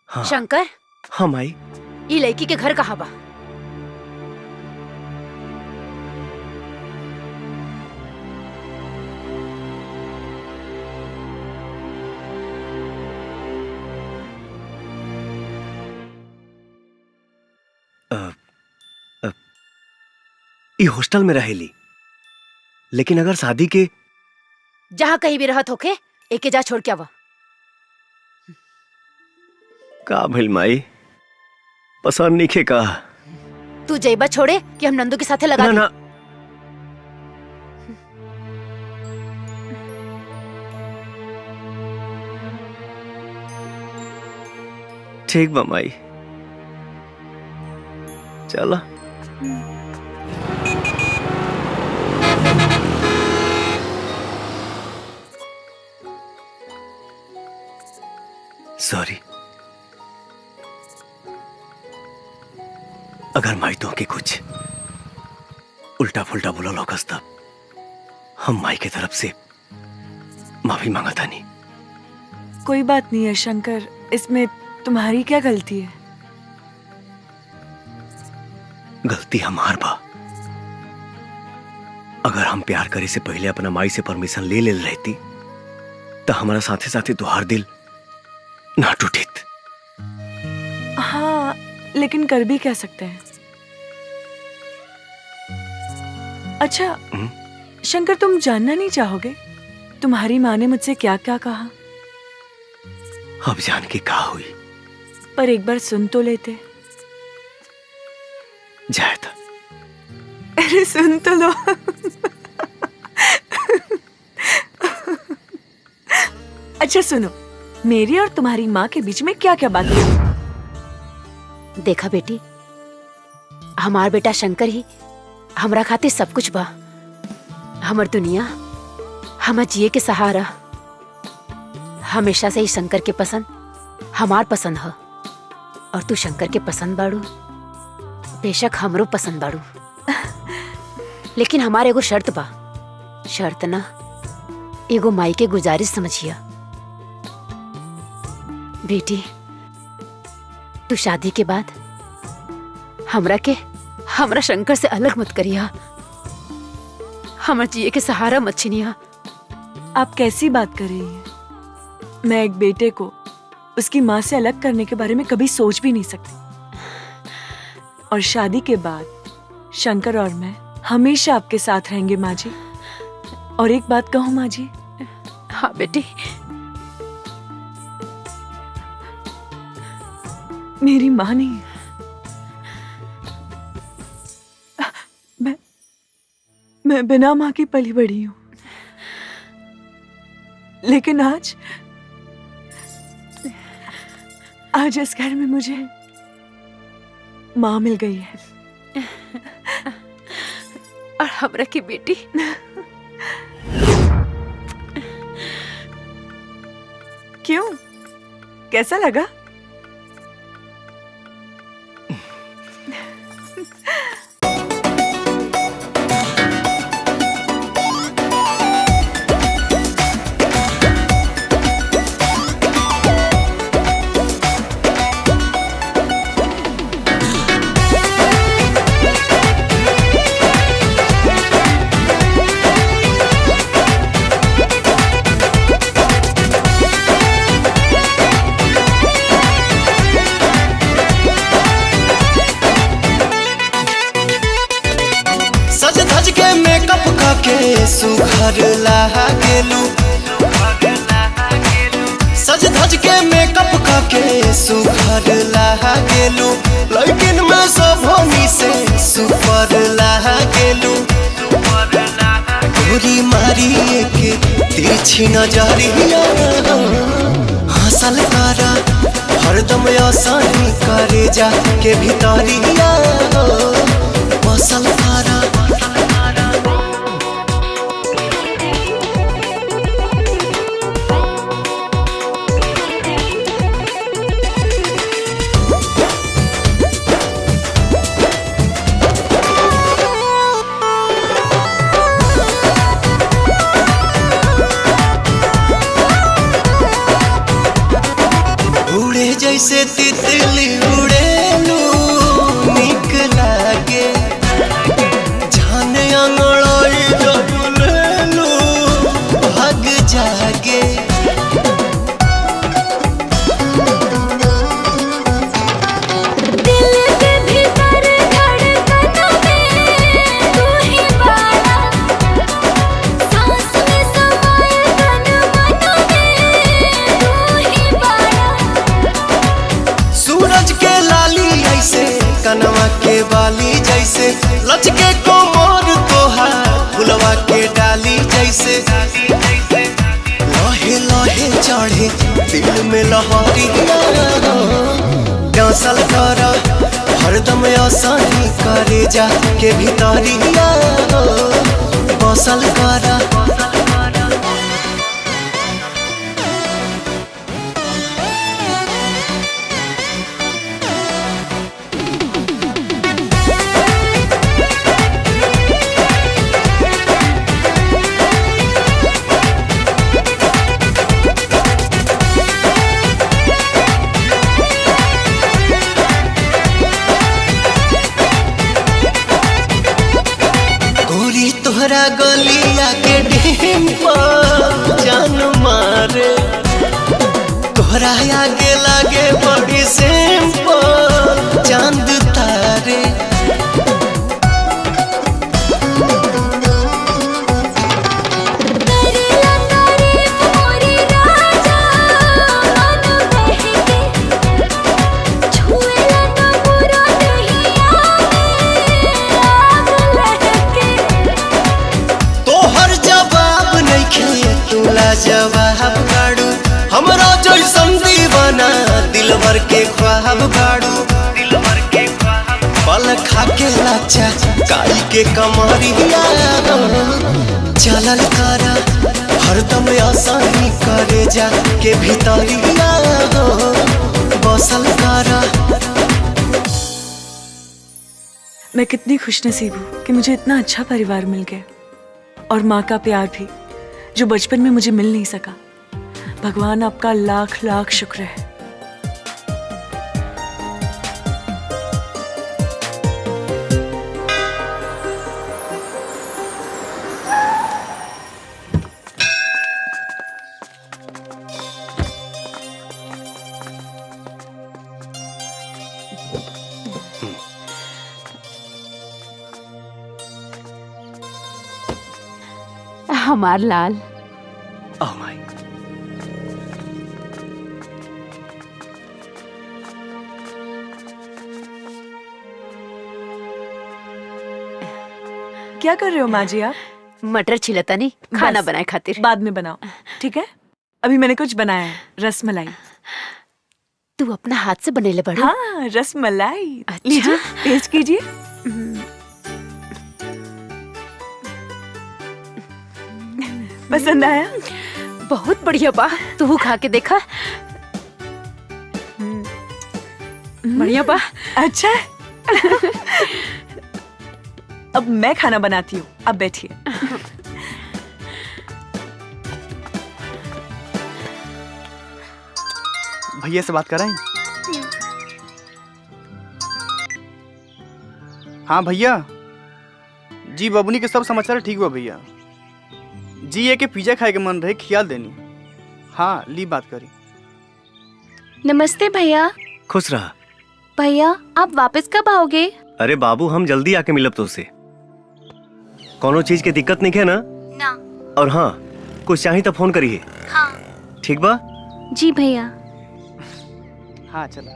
हाँ। शंकर। हाँ माई। ये लड़की के घर कहाँ बा? ये हॉस्टल में रहेली, लेकिन अगर शादी के जहाँ कहीं भी रहत होके, एके जा छोड़ के आवा। का भइल माई, पसंद नहीं खे का? तू जैबा छोड़े कि हम नंदू के साथे लगा ना, ना। ठीक बा माई, चला। सॉरी, अगर माई तो के कुछ उल्टा फुल्टा बोला लोकस तब हम माई की तरफ से माफी मांगा था। नहीं, कोई बात नहीं है शंकर, इसमें तुम्हारी क्या गलती है? गलती हमार बा। अगर हम प्यार करे से पहले अपना माई से परमिशन ले ले रहती तो हमारा साथे साथे तुहार दिल ना टूटित। हाँ, लेकिन कर भी क्या सकते हैं। अच्छा शंकर, तुम जानना नहीं चाहोगे तुम्हारी माँ ने मुझसे क्या क्या कहा? अब जान के क्या हुई? पर एक बार सुन तो लेते। जाए था। अरे सुन तो लो। अच्छा सुनो, मेरी और तुम्हारी माँ के बीच में क्या क्या बात है? देखा बेटी, हमार बेटा शंकर ही हमरा खातिर सब कुछ बा। हमर दुनिया, हमर जिए के सहारा। हमेशा से ही शंकर के पसंद हमार पसंद है, और तू शंकर के पसंद बाड़ू, बेशक हमरो पसंद बाड़ू। लेकिन हमार एगो शर्त बा। शर्त ना, एगो माई के गुजारिश समझिया। बेटी, तू शादी के बाद हमरा शंकर से अलग मत करिया। हमर जिए के सहारा मत छीनिया। आप कैसी बात कर रही हैं? मैं एक बेटे को उसकी माँ से अलग करने के बारे में कभी सोच भी नहीं सकती। और शादी के बाद शंकर और मैं हमेशा आपके साथ रहेंगे माँ जी। और एक बात कहूँ माँ जी? हाँ बेटी। मेरी माँ नहीं, मैं बिना माँ की पली बड़ी हूँ, लेकिन आज इस घर में मुझे माँ मिल गई है। और हमरा की बेटी। क्यों, कैसा लगा? सुघर लागेलू, सज धज के मेकअप करके सुघर लागेलू, लेकिन मैं सब होनी से सुपर लागेलू। गोरी मारी के तिरछी नजरिया हंसल करा हरदम आसानी करे जा के भीतरिया बसल करा। जैसे तितली उड़ेलू निक लागे, जाने अंगड़ाई जगलेलू भाग जागे। दिल के भीतर धड़कनों में तू ही बाड़ा, सांस में समाए तन मनों में तू ही बाड़ा। सूरज के लाली ऐसे कनवा के बाली जैसे लचके कोमर तोहार फुलवा के डाली जैसे लहे लहे चढ़े दिल में लहरी डांसल कर हरदम आसानी करे जा के भीतरिया बसल करा। तोहरा गलिया के डिम्पल जान मारे, तोहरा आगे लागे बड़ी सिंपल चांद तारे। जवाब गाड़ू हमरा जैसन दीवाना दिलवर के ख्वाब गाड़ू, पल खा के लाचा काई के कमरिया चलल करा हरदम आसानी करे जा के भीतरिया बसल करा। मैं कितनी खुशनसीब हूँ कि मुझे इतना अच्छा परिवार मिल गया और माँ का प्यार भी जो बचपन में मुझे मिल नहीं सका। भगवान आपका लाख लाख शुक्र है। हमार लाल। Oh my. क्या कर रहे हो माँ जी आप? मटर छिलता नहीं, खाना बस, बनाए खातिर। बाद में बनाओ, ठीक है? अभी मैंने कुछ बनाया है, रसमलाई। तू अपना हाथ से बनेले बड़ा? हाँ, रसमलाई। अच्छा? लीजिए, टेस्ट कीजिए। पसंद आया? बहुत बढ़िया बा, तू खा के देखा। बढ़िया बा। अच्छा अब मैं खाना बनाती हूँ, अब बैठिए। भैया से बात कराएं? हाँ भैया जी, बबुनी के सब समाचार ठीक हुआ भैया जी। ये के पिज्जा खाए के मन रहे, खियाल देनी। हाँ ली बात करी। नमस्ते भैया। खुश रहा। भैया आप वापस कब आओगे? अरे बाबू, हम जल्दी आके मिलब तो उससे। कोनो चीज के दिक्कत नहीं है ना? ना। और हाँ, कुछ चाहिए तो फोन करिए। हाँ। ठीक बा? जी भैया। हाँ चलो।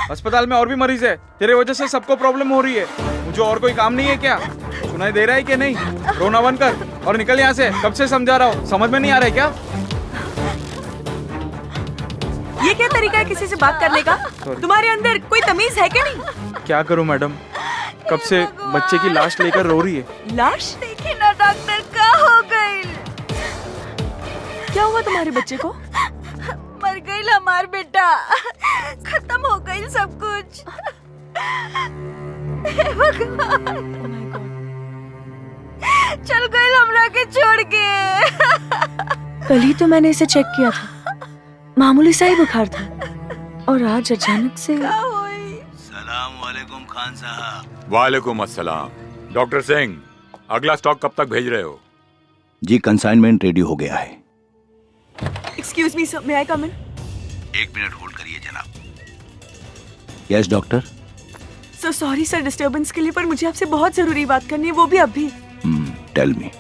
अस्पताल में और भी मरीज है, तेरे वजह से सबको प्रॉब्लम हो रही है। मुझे और कोई काम नहीं है क्या? सुनाई दे रहा है कि नहीं? रोना बंद कर और निकल यहाँ से। कब से समझा रहा हूँ, समझ में नहीं आ रहा है क्या? ये क्या तरीका है किसी से बात करने का? तुम्हारे अंदर कोई तमीज है क्या नहीं? क्या करूँ मैडम, कब से बच्चे की लाश लेकर रो रही है। लाश? देखिए ना डॉक्टर, क्या हो गई? क्या हुआ तुम्हारे बच्चे को? मर गई हमार बेटा, खत्म हो गई सब कुछ। हे भगवान, चल गई हमरा के छोड़ के। कल ही तो मैंने इसे चेक किया था, मामूली सा ही बुखार था, और आज अचानक से। सलाम वालेकुम खान साहब। वालेकुम अस्सलाम। डॉक्टर सिंह, अगला स्टॉक कब तक भेज रहे हो? जी कंसाइनमेंट रेडी हो गया है। एक्सक्यूज मी सर, मे आई कम इन? 1 मिनट होल्ड करिए जनाब। Yes doctor. So sorry sir disturbance के लिए, पर मुझे आपसे बहुत जरूरी बात करनी है, वो भी अभी। Tell me.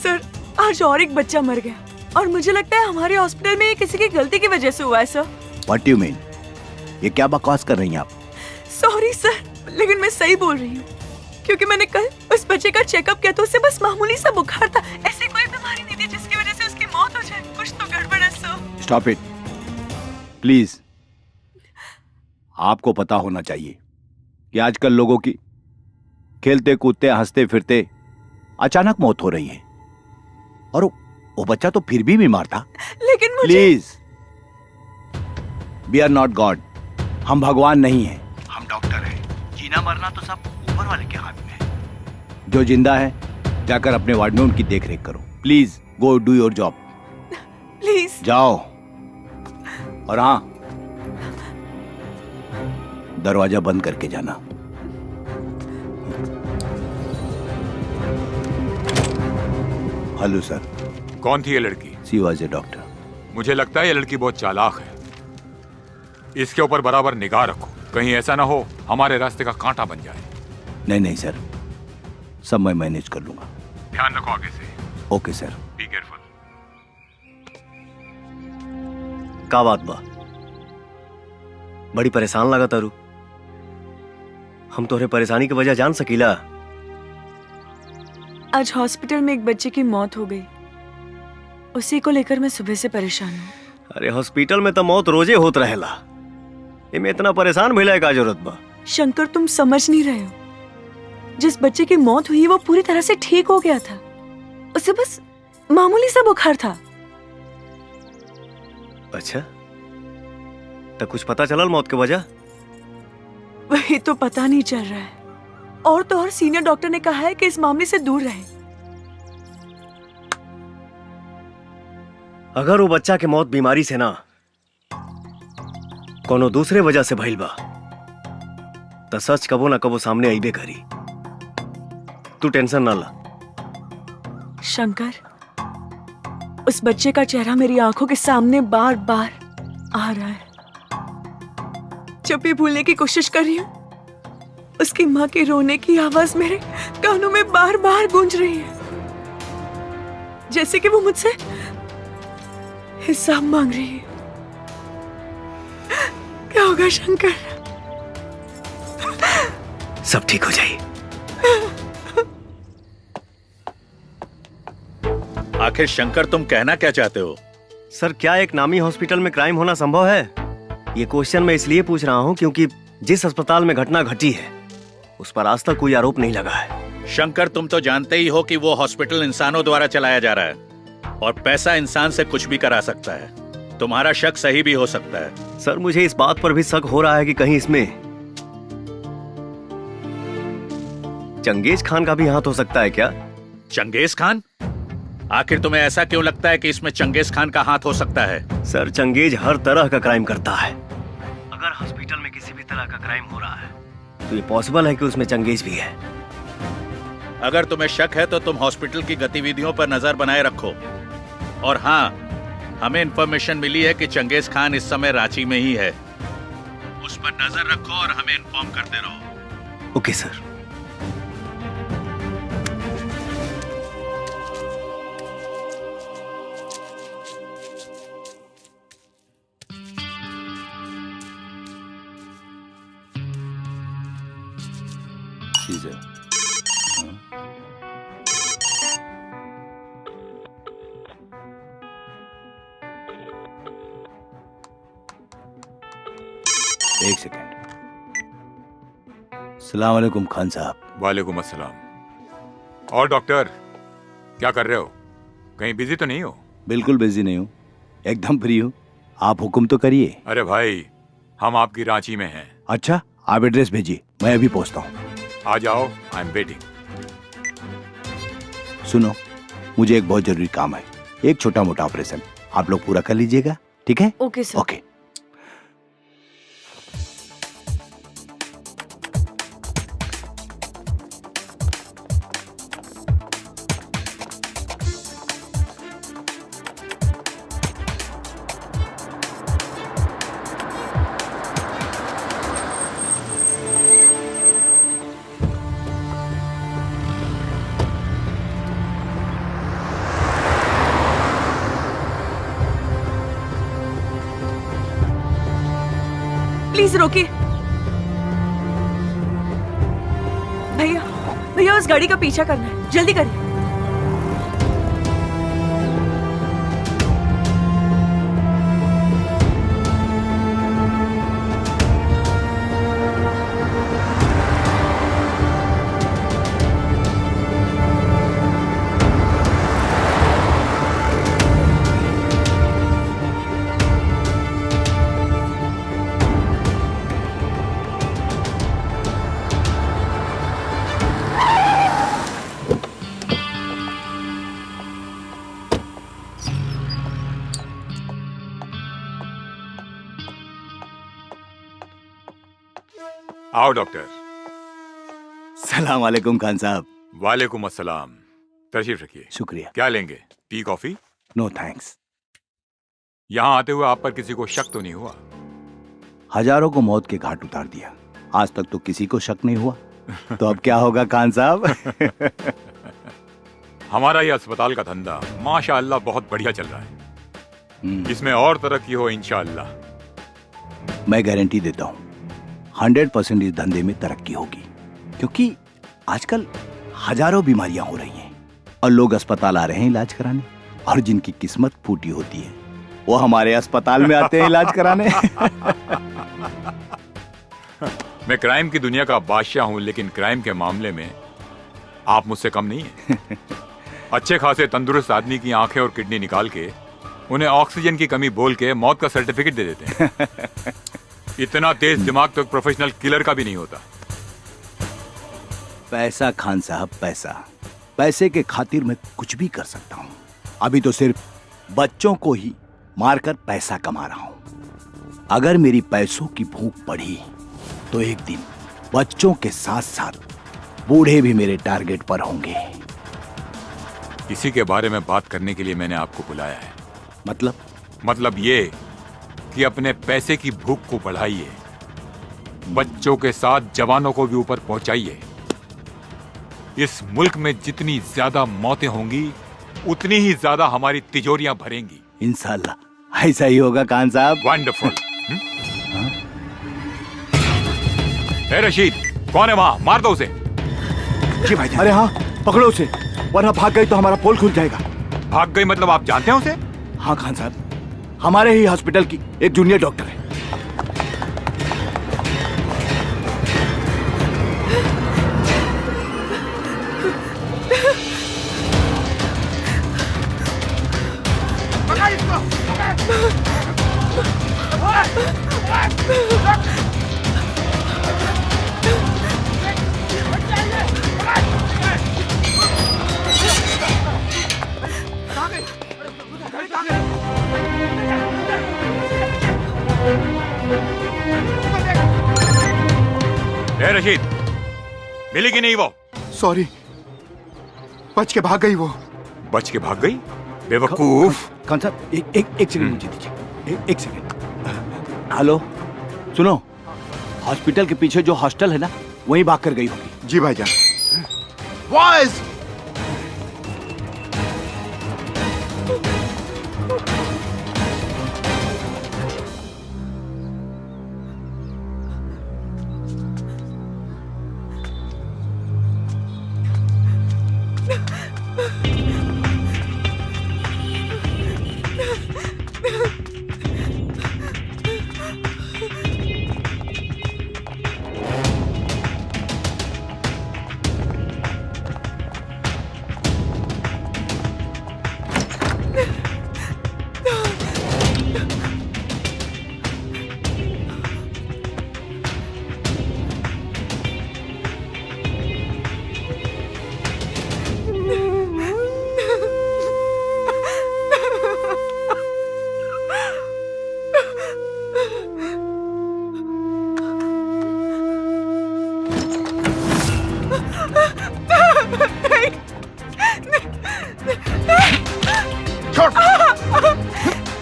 सर आज और एक बच्चा मर गया, और मुझे लगता है हमारे हॉस्पिटल में ये किसी की गलती की वजह से हुआ है सर। What you mean? ये क्या बकवास कर रही हैं आप? सॉरी सर, लेकिन मैं सही बोल रही हूँ, क्योंकि मैंने कल उस बच्चे का चेकअप किया तो उसे बस मामूली सा बुखार था, ऐसी कोई बीमारी नहीं थी जिसकी वजह से उसकी मौत हो जाए। कुछ तो गड़बड़ है सर। Stop it please. आपको पता होना चाहिए कि आजकल लोगों की खेलते कूदते हंसते फिरते अचानक मौत हो रही है, और वो बच्चा तो फिर भी बीमार था। लेकिन मुझे please, we are not God. हम भगवान नहीं हैं, हम डॉक्टर हैं। जीना मरना तो सब ऊपर वाले के हाथ में है। जो जिंदा है जाकर अपने वार्ड में उनकी देखरेख करो। Please go do your job. Please जाओ। और हाँ, दरवाजा बंद करके जाना। Hello sir. कौन थी ये लड़की? She was a doctor. मुझे लगता है ये लड़की बहुत चालाक है। इसके ऊपर बराबर निगाह रखो, कहीं ऐसा ना हो हमारे रास्ते का कांटा बन जाए। नहीं नहीं सर, सब मैं मैनेज कर लूंगा। ध्यान रखो आगे से। Okay sir. Be careful. का बात बा? बड़ी परेशान लगा तारू। हम तोहरे परेशानी की वजह जान सकीला? आज हॉस्पिटल में एक बच्चे की मौत हो गई, उसी को लेकर मैं सुबह से परेशान हूँ। अरे हॉस्पिटल में तो मौत रोजे होत रहेला, इमे इतना परेशान भइला का जरूरत बा? शंकर तुम समझ नहीं रहे हो, जिस बच्चे की मौत हुई वो पूरी तरह से ठीक हो गया था, उसे बस मामूली सा बुखार था। अच्छा, तो कुछ पता चलल मौत की वजह? वही तो पता नहीं चल रहा है, और तो और सीनियर डॉक्टर ने कहा है कि इस मामले से दूर रहे। अगर वो बच्चा के मौत बीमारी से ना कोनो दूसरे वजह से भइल बा तो सच कबो ना कबो सामने आईबे करी। तू टेंशन ना ला। शंकर, उस बच्चे का चेहरा मेरी आंखों के सामने बार बार आ रहा है। जब भी भूलने की कोशिश कर रही हूँ, उसकी माँ के रोने की आवाज मेरे कानों में बार बार गूंज रही है, जैसे कि वो मुझसे हिसाब मांग रही है। क्या होगा शंकर? सब ठीक हो जाए। आखिर शंकर तुम कहना क्या चाहते हो? सर, क्या एक नामी हॉस्पिटल में क्राइम होना संभव है? ये क्वेश्चन मैं इसलिए पूछ रहा हूँ क्योंकि जिस अस्पताल में घटना घटी है उस पर आज तक कोई आरोप नहीं लगा है। शंकर, तुम तो जानते ही हो कि वो हॉस्पिटल इंसानों द्वारा चलाया जा रहा है और पैसा इंसान से कुछ भी करा सकता है। तुम्हारा शक सही भी हो सकता है। सर, मुझे इस बात पर भी शक हो रहा है कि कहीं इसमें चंगेज खान का भी हाथ हो सकता है क्या? Genghis Khan? आखिर तुम्हें ऐसा क्यों लगता है कि इसमें चंगेज खान का हाथ हो सकता है? सर, चंगेज हर तरह का क्राइम करता है। अगर हॉस्पिटल में किसी भी तरह का क्राइम हो रहा है तो ये पॉसिबल है कि उसमें चंगेज भी है। अगर तुम्हें शक है तो तुम हॉस्पिटल की गतिविधियों पर नजर बनाए रखो। और हाँ, हमें इंफॉर्मेशन मिली है कि चंगेज खान इस समय रांची में ही है। उस पर नजर रखो और हमें इन्फॉर्म करते रहो। Okay sir. एक सेकंड। सलाम वालेकुम खान साहब। वालेकुम अस्सलाम। और डॉक्टर, क्या कर रहे हो? कहीं बिजी तो नहीं हो? बिल्कुल बिजी नहीं हूँ, एकदम फ्री हूँ। आप हुक्म तो करिए। अरे भाई, हम आपकी रांची में हैं। अच्छा, आप एड्रेस भेजिए, मैं अभी पहुँचता हूँ। आ जाओ, आई एम वेटिंग। सुनो, मुझे एक बहुत जरूरी काम है, एक छोटा मोटा ऑपरेशन, आप लोग पूरा कर लीजिएगा, ठीक है? Okay sir. ओके। प्लीज रोकिए। भैया, भैया उस गाड़ी का पीछा करना है, जल्दी करिए। आओ डॉक्टर। सलाम वालेकुम खान साहब। वालेकुम अस्सलाम। तशरीफ रखिए। शुक्रिया। क्या लेंगे, टी कॉफी? No thanks. यहाँ आते हुए आप पर किसी को शक तो नहीं हुआ? हजारों को मौत के घाट उतार दिया, आज तक तो किसी को शक नहीं हुआ, तो अब क्या होगा खान साहब? हमारा ये अस्पताल का धंधा माशाअल्लाह बहुत बढ़िया चल रहा है। इसमें और तरक्की हो इंशाअल्लाह। मैं गारंटी देता हूँ 100% इस धंधे में तरक्की होगी, क्योंकि आजकल हजारों बीमारियां हो रही हैं और लोग अस्पताल आ रहे हैं इलाज कराने, और जिनकी किस्मत फूटी होती है वो हमारे अस्पताल में आते हैं इलाज कराने। मैं क्राइम की दुनिया का बादशाह हूं, लेकिन क्राइम के मामले में आप मुझसे कम नहीं हैं। अच्छे खासे तंदुरुस्त आदमी की आंखें और किडनी निकाल के उन्हें ऑक्सीजन की कमी बोल के मौत का सर्टिफिकेट दे देते हैं। इतना तेज दिमाग तो एक प्रोफेशनल किलर का भी नहीं होता। पैसा खान साहब, पैसा, पैसे के खातिर मैं कुछ भी कर सकता हूँ। अभी तो सिर्फ बच्चों को ही मारकर पैसा कमा रहा हूँ। अगर मेरी पैसों की भूख बढ़ी तो एक दिन बच्चों के साथ साथ बूढ़े भी मेरे टारगेट पर होंगे। इसी के बारे में बात करने के लिए मैंने आपको बुलाया है। मतलब ये कि अपने पैसे की भूख को बढ़ाइए बच्चों के साथ जवानों को भी ऊपर पहुंचाइए। इस मुल्क में जितनी ज्यादा मौतें होंगी उतनी ही ज्यादा हमारी तिजोरियां भरेंगी। इंशाल्लाह ऐसा ही होगा खान साहब। वंडरफुल। ए रशीद, कौन है वहां? मार दो उसे। जी भाई। अरे हाँ, पकड़ो उसे, वरना भाग गई तो हमारा पोल खुल जाएगा। भाग गई मतलब आप जानते हैं उसे? हाँ खान साहब, हमारे ही हॉस्पिटल की एक जूनियर डॉक्टर है। ए रशीद, मिली कि नहीं वो? सॉरी, बच के भाग गई वो। बच के भाग गई? बेवकूफ। खान साहब एक सेकंड मुझे दीजिए, एक सेकंड। हेलो, सुनो, हॉस्पिटल के पीछे जो हॉस्टल है ना, वहीं भाग कर गई होगी। जी भाईजान। बॉयज,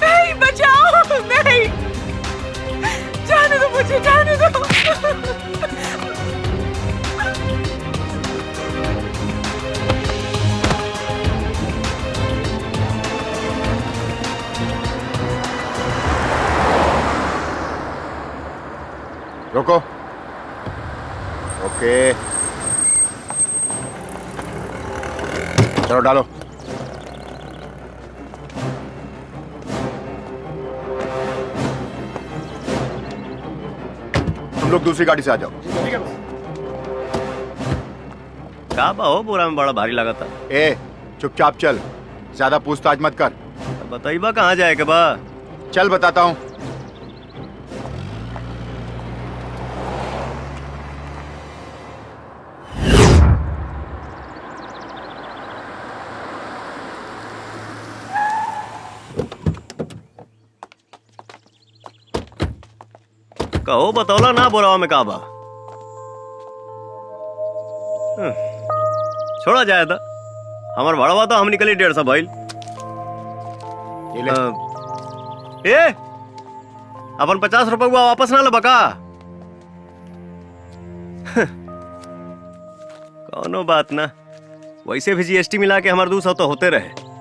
नहीं, बचाओ, नहीं, जाने दो मुझे, जाने दो। रोको। ओके, चलो डालो। तुम लोग दूसरी गाड़ी से आ जाओ। का बा हो, बोरा में बड़ा भारी लगा था। ए, चुपचाप चल, ज्यादा पूछताछ मत कर। बताइबा कहाँ जाए के बा? चल बताता हूँ। कहो बतौला ना बोरावा में का बा। छोड़ा जाए था, हमार बड़वा तो हम निकली 150 भाई। ए, अपन 50 रुपए वापस ना लबा का? कौनो बात ना, वैसे भी जीएसटी मिला के हमारे 200 तो होते रहे।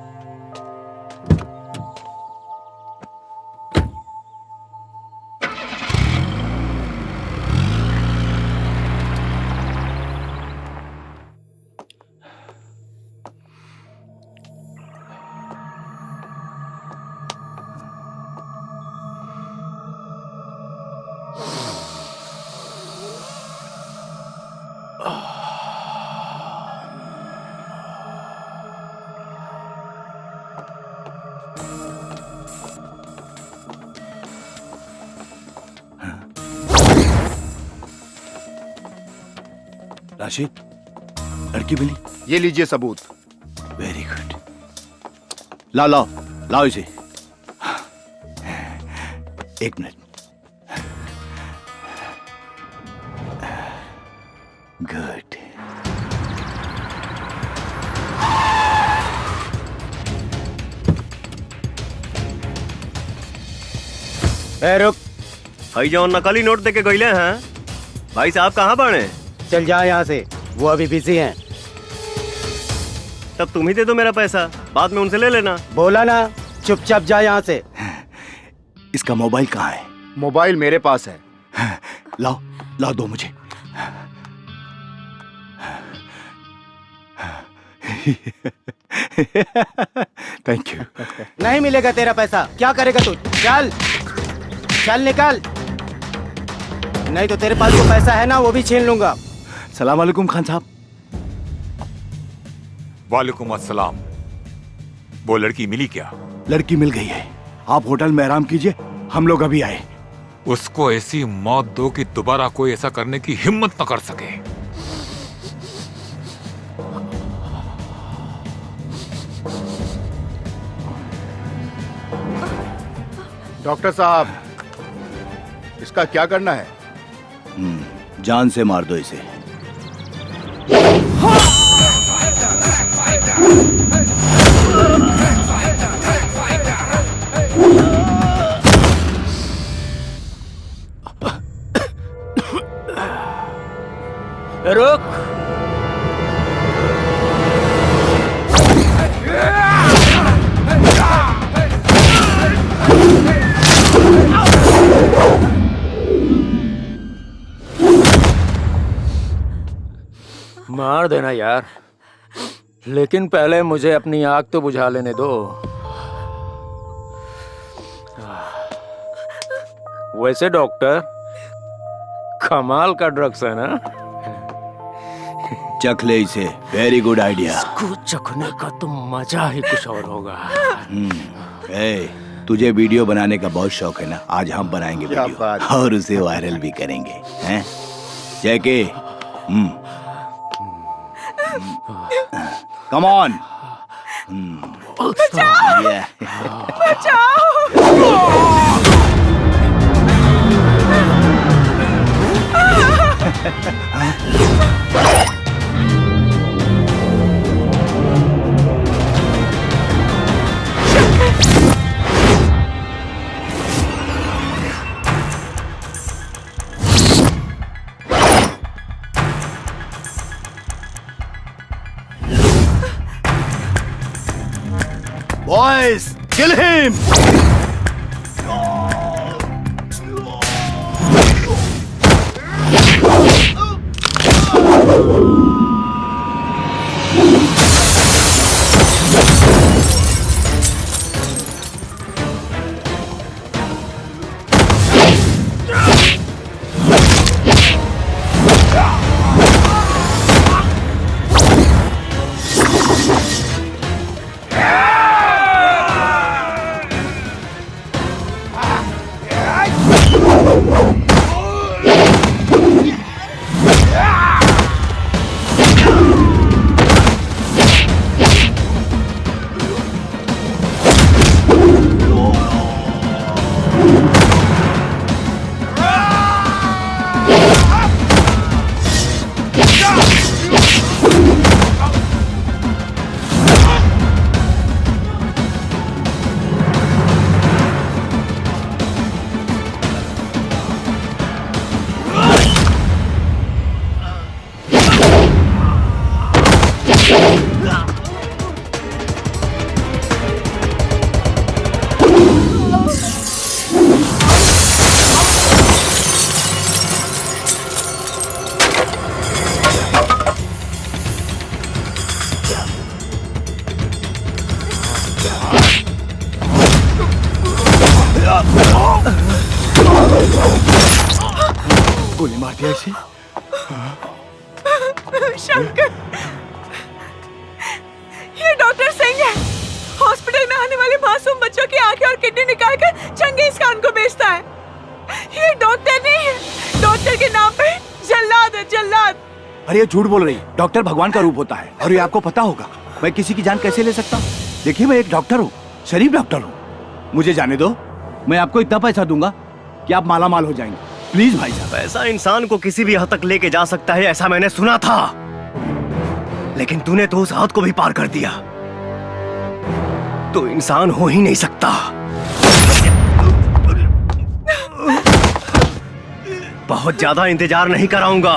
राशिद, लड़की मिली? ये लीजिए सबूत। Very good. लाओ लाओ लाओ इसे। एक मिनट। गुड। रुक, भाई जो नकली नोट देके गईले हैं भाई साहब कहाँ पड़े? चल जा यहाँ से, वो अभी बिजी हैं। तब तुम ही दे दो मेरा पैसा, बाद में उनसे ले लेना। बोला ना, चुपचाप जा यहाँ से। इसका मोबाइल कहाँ है? मोबाइल मेरे पास है। लाओ लाओ, दो मुझे। Thank you. नहीं मिलेगा तेरा पैसा, क्या करेगा तू? चल चल निकल, नहीं तो तेरे पास जो पैसा है ना वो भी छीन लूंगा। सलाम वालेकुम खान साहब। वालेकुम अस्सलाम। वो लड़की मिली क्या? लड़की मिल गई है, आप होटल में आराम कीजिए, हम लोग अभी आए। उसको ऐसी मौत दो कि दोबारा कोई ऐसा करने की हिम्मत न कर सके। डॉक्टर साहब, इसका क्या करना है? जान से मार दो इसे। रुक। मार देना यार, लेकिन पहले मुझे अपनी आग तो बुझा लेने दो। वैसे डॉक्टर, कमाल का ड्रग्स है ना? चख ले इसे, वेरी गुड आइडिया। इसको चखने का तो मजा ही कुछ और होगा। तुझे वीडियो बनाने का बहुत शौक है ना, आज हम बनाएंगे क्या वीडियो बात। और उसे वायरल भी करेंगे, हैं? जैके, कम ऑन। बचाओ! बचाओ! Boys, kill him! गोली मार दिया इसे। शंकर, ये डॉक्टर सिंह है। हॉस्पिटल में आने वाले मासूम बच्चों की आंखें और किडनी निकालकर चंगेज खान को बेचता है। ये डॉक्टर नहीं है, डॉक्टर के नाम पे जल्लाद है, जल्लाद। अरे ये झूठ बोल रही, डॉक्टर भगवान का रूप होता है और ये आपको पता होगा। मैं किसी की जान कैसे ले सकता हूँ? देखिए, मैं एक डॉक्टर हूँ, शरीफ डॉक्टर हूँ। मुझे जाने दो, मैं आपको इतना पैसा दूंगा कि आप माला माल हो जाएंगे। प्लीज भाई साहब। पैसा इंसान को किसी भी हद तक लेके जा सकता है, ऐसा मैंने सुना था, लेकिन तूने तो उस हद को भी पार कर दिया। तो इंसान हो ही नहीं सकता। बहुत ज्यादा इंतजार नहीं कराऊंगा।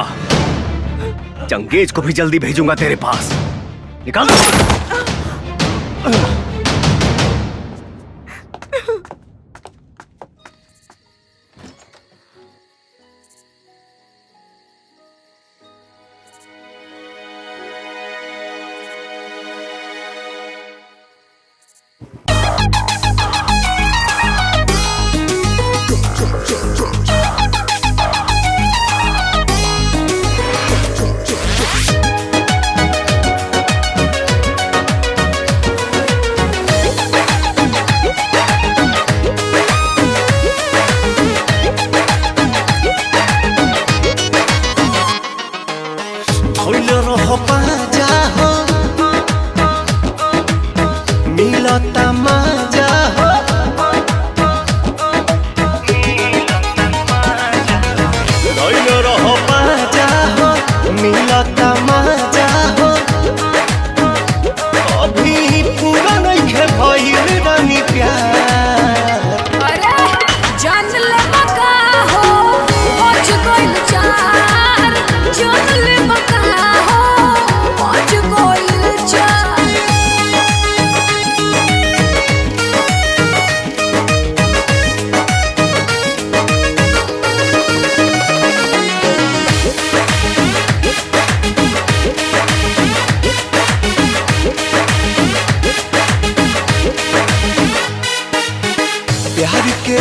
चंगेज को भी जल्दी भेजूंगा तेरे पास। निकाल।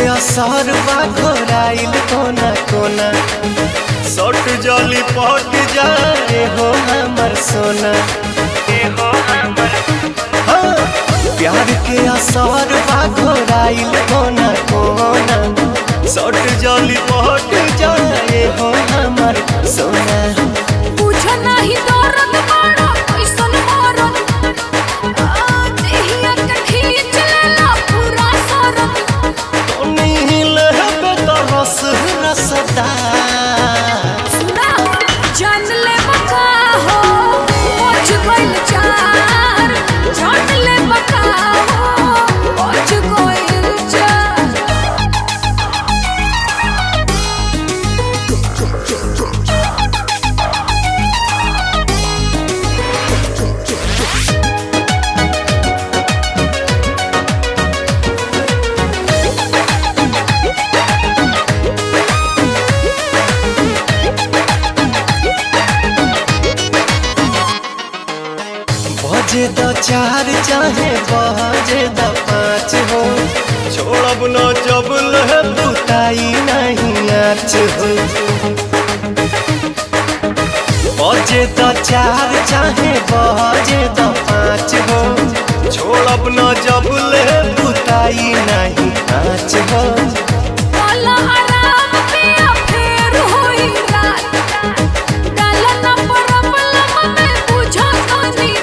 असर बा घोराइल कोना कोना सट जली पट जाए हो हमर सोना हो हमर हाँ, प्यार के असर बा घोराइल कोना कोना सट जली पट जाए हो हमर सोना बुझ नहीं दर्द बड़ा कैसन मरद देहिया के खींच लेला पूरा सरद रस रसदा सुना जान ले बका हो पहुंच गइल चार जान ले बका हो पहुंच गइल चार बजे द चार चाहे बजे द पाँच हो छोड़ब न जब लह बुताई नहीं आँच हो बजे द चार चाहे बजे द पाँच हो छोड़ब न जब लह बुताई नहीं आँच हो वाला आराम पिया फेर होई रात डाला ना प्रॉब्लम में बुझा नहीं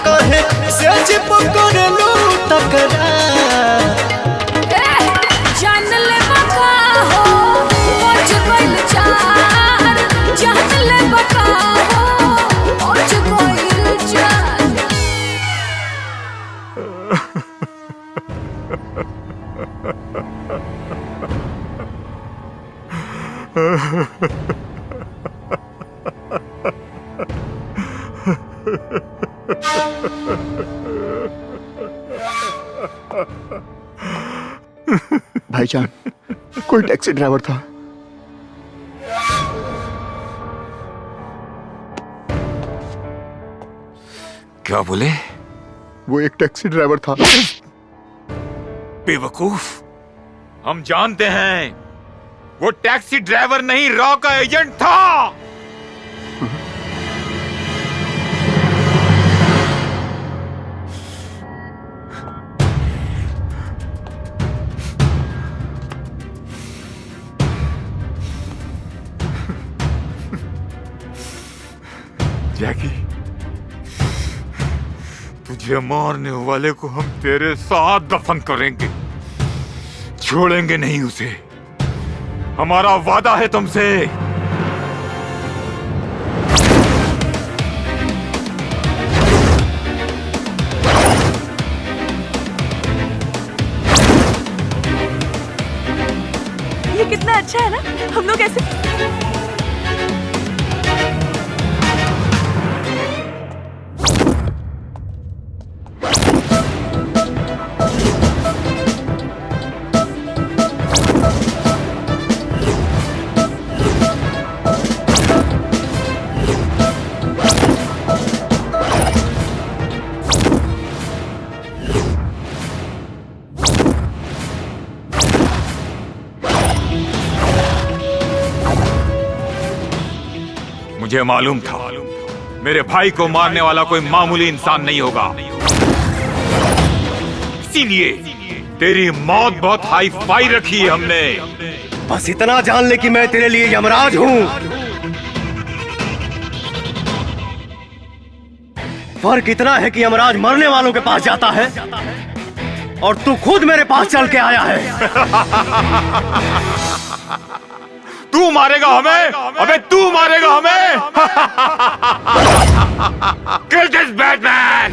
कहे से चिपकर लू तकरा जान ले बका हो पहुंच गइल चार जान ले बका हो पहुंच गइल चार भाईजान कोई टैक्सी ड्राइवर था। क्या बोले? वो एक टैक्सी ड्राइवर था। बेवकूफ, हम जानते हैं वो टैक्सी ड्राइवर नहीं रॉ का एजेंट था। जैकी, तुझे मारने वाले को हम तेरे साथ दफन करेंगे, छोड़ेंगे नहीं उसे। हमारा वादा है तुमसे। ये कितना अच्छा है ना, हम लोग ऐसे। मुझे मालूम था मेरे भाई को मारने वाला कोई मामूली इंसान नहीं होगा, इसीलिए तेरी मौत बहुत हाई फाई रखी है हमने। बस इतना जान ले कि मैं तेरे लिए यमराज हूं। फर्क इतना है कि यमराज मरने वालों के पास जाता है और तू खुद मेरे पास चल के आया है। तू मारेगा हमें? अबे तू मारेगा हमें? Kill this Batman!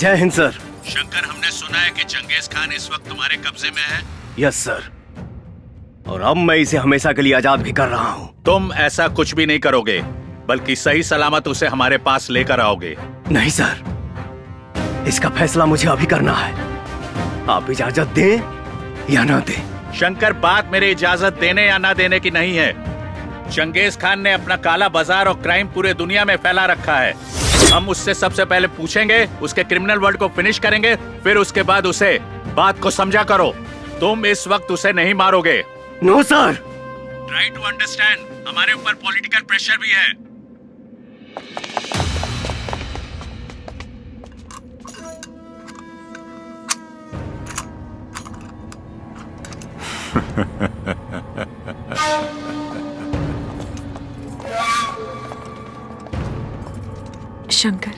जय हिंद सर। शंकर, हमने सुना है कि चंगेज खान इस वक्त तुम्हारे कब्जे में है। यस सर, और अब मैं इसे हमेशा के लिए आजाद भी कर रहा हूँ। तुम ऐसा कुछ भी नहीं करोगे, बल्कि सही सलामत उसे हमारे पास लेकर आओगे। नहीं सर, इसका फैसला मुझे अभी करना है। आप इजाजत दें या ना दें। शंकर, बात मेरे इजाजत देने या ना देने की नहीं है। चंगेज खान ने अपना काला बाजार और क्राइम पूरे दुनिया में फैला रखा है। हम उससे सबसे पहले पूछेंगे, उसके क्रिमिनल वर्ल्ड को फिनिश करेंगे, फिर उसके बाद उसे बात को समझा करो। तुम इस वक्त उसे नहीं मारोगे। No sir. Try to understand, हमारे ऊपर पॉलिटिकल प्रेशर भी है। शंकर,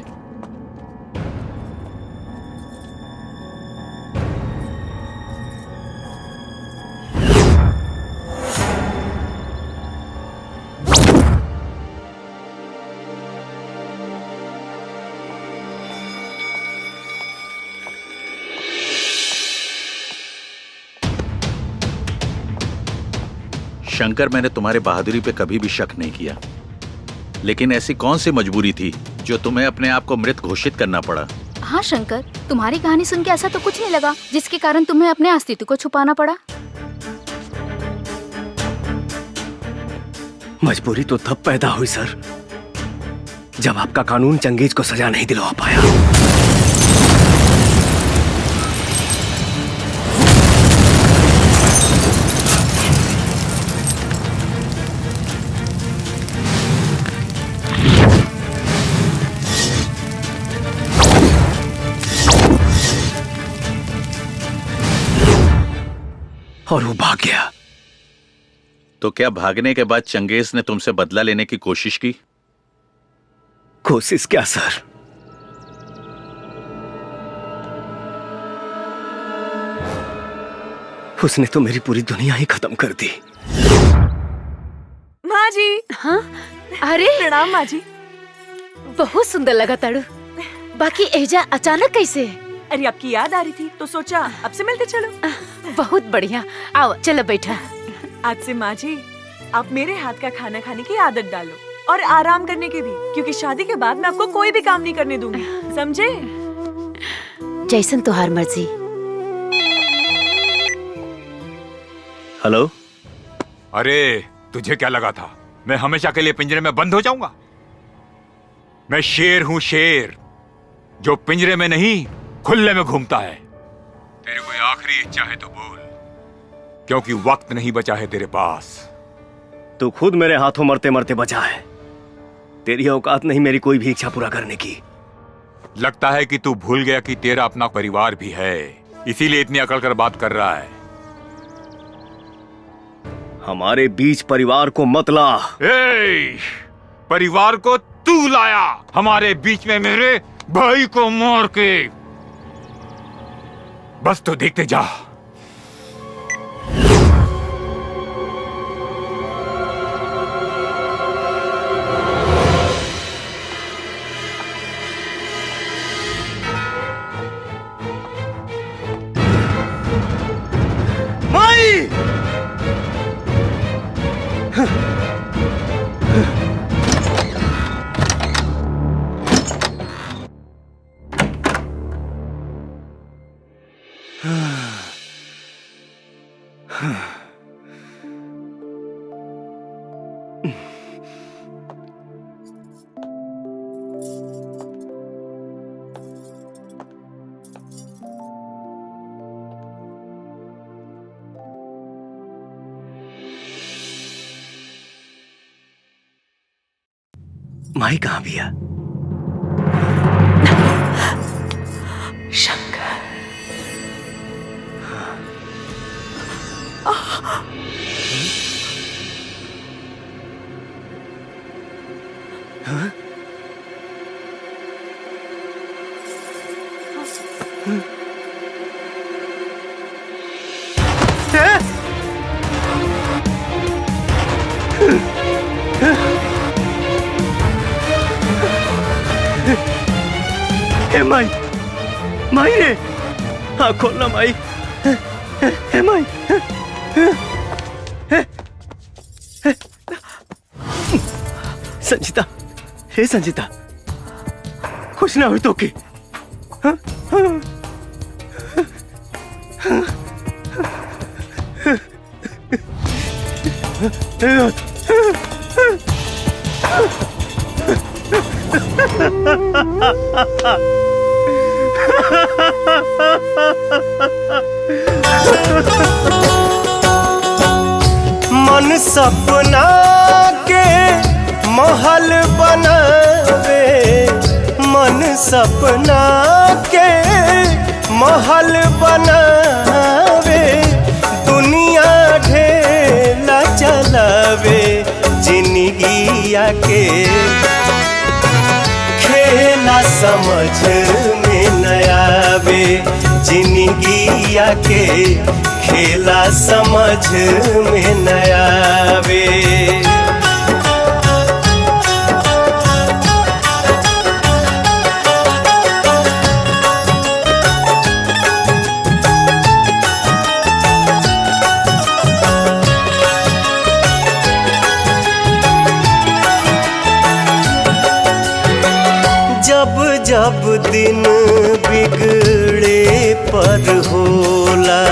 शंकर, मैंने तुम्हारे बहादुरी पे कभी भी शक नहीं किया, लेकिन ऐसी कौन सी मजबूरी थी जो तुम्हें अपने आप को मृत घोषित करना पड़ा? हाँ शंकर, तुम्हारी कहानी सुन के ऐसा तो कुछ नहीं लगा जिसके कारण तुम्हें अपने अस्तित्व को छुपाना पड़ा। मजबूरी तो तब पैदा हुई सर, जब आपका कानून चंगेज को सजा नहीं दिलवा पाया। और वो भाग गया। तो क्या भागने के बाद चंगेज ने तुमसे बदला लेने की कोशिश की? कोशिश क्या सर, उसने तो मेरी पूरी दुनिया ही खत्म कर दी। माँ जी। हाँ अरे प्रणाम माँ जी। बहुत सुंदर लगा ताड़ू। बाकी एजा अचानक कैसे? अरे आपकी याद आ रही थी तो सोचा आपसे मिलते चलो। बहुत बढ़िया, आओ चलो बैठा। आज से माँ जी आप मेरे हाथ का खाना खाने की आदत डालो और आराम करने की भी, क्योंकि शादी के बाद मैं आपको कोई भी काम नहीं करने दूंगी, समझे? जैसन तुहार मर्जी। हेलो। अरे तुझे क्या लगा था मैं हमेशा के लिए पिंजरे में बंद हो जाऊंगा? मैं शेर हूं, शेर जो पिंजरे में नहीं खुले में घूमता है। तेरी कोई आखिरी इच्छा है तो बोल, क्योंकि वक्त नहीं बचा है तेरे पास। तू खुद मेरे हाथों मरते मरते बचा है। तेरी औकात नहीं मेरी कोई भी इच्छा पूरा करने की। लगता है कि तू भूल गया कि तेरा अपना परिवार भी है, इसीलिए इतनी अकड़ कर बात कर रहा है। हमारे बीच परिवार को मत ला। परिवार को तू लाया हमारे बीच में, मेरे भाई को मार के। बस तो देखते जा। माई! माई कहाँ भैया? शंकर। हाँ? हे माई, माई रे, हाँ खोलना माई। हे माई, संजीता, हे संजीता, कुछ ना हुई तो की? हाँ? हाँ? मन सपना के महल बनावे, मन सपना के महल बनावे, दुनिया ढेला चलावे, जिंदगिया के खेला समझ में न आवे, जिंदगिया के खेला समझ में न आवे। जब जब दिन बिगड़े पर होला,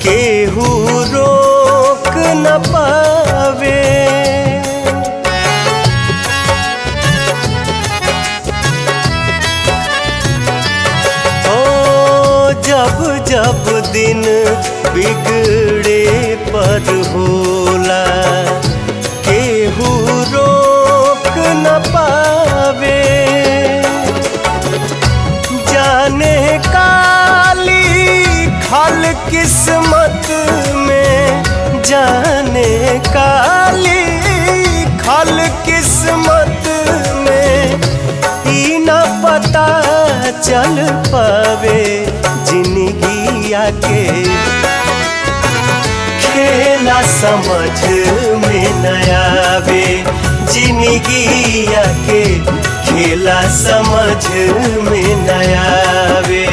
केहू रोक न पावे। जब जब दिन बिगड़े पर होला, केहू रोक न पावे। जाने काली खल किस्मत में, जाने काली खल किस्मत में, ई न पता चल पावे जिंदगी आके खेला समझ में न आवे। जिंदगी आके खेला समझ में न आवे।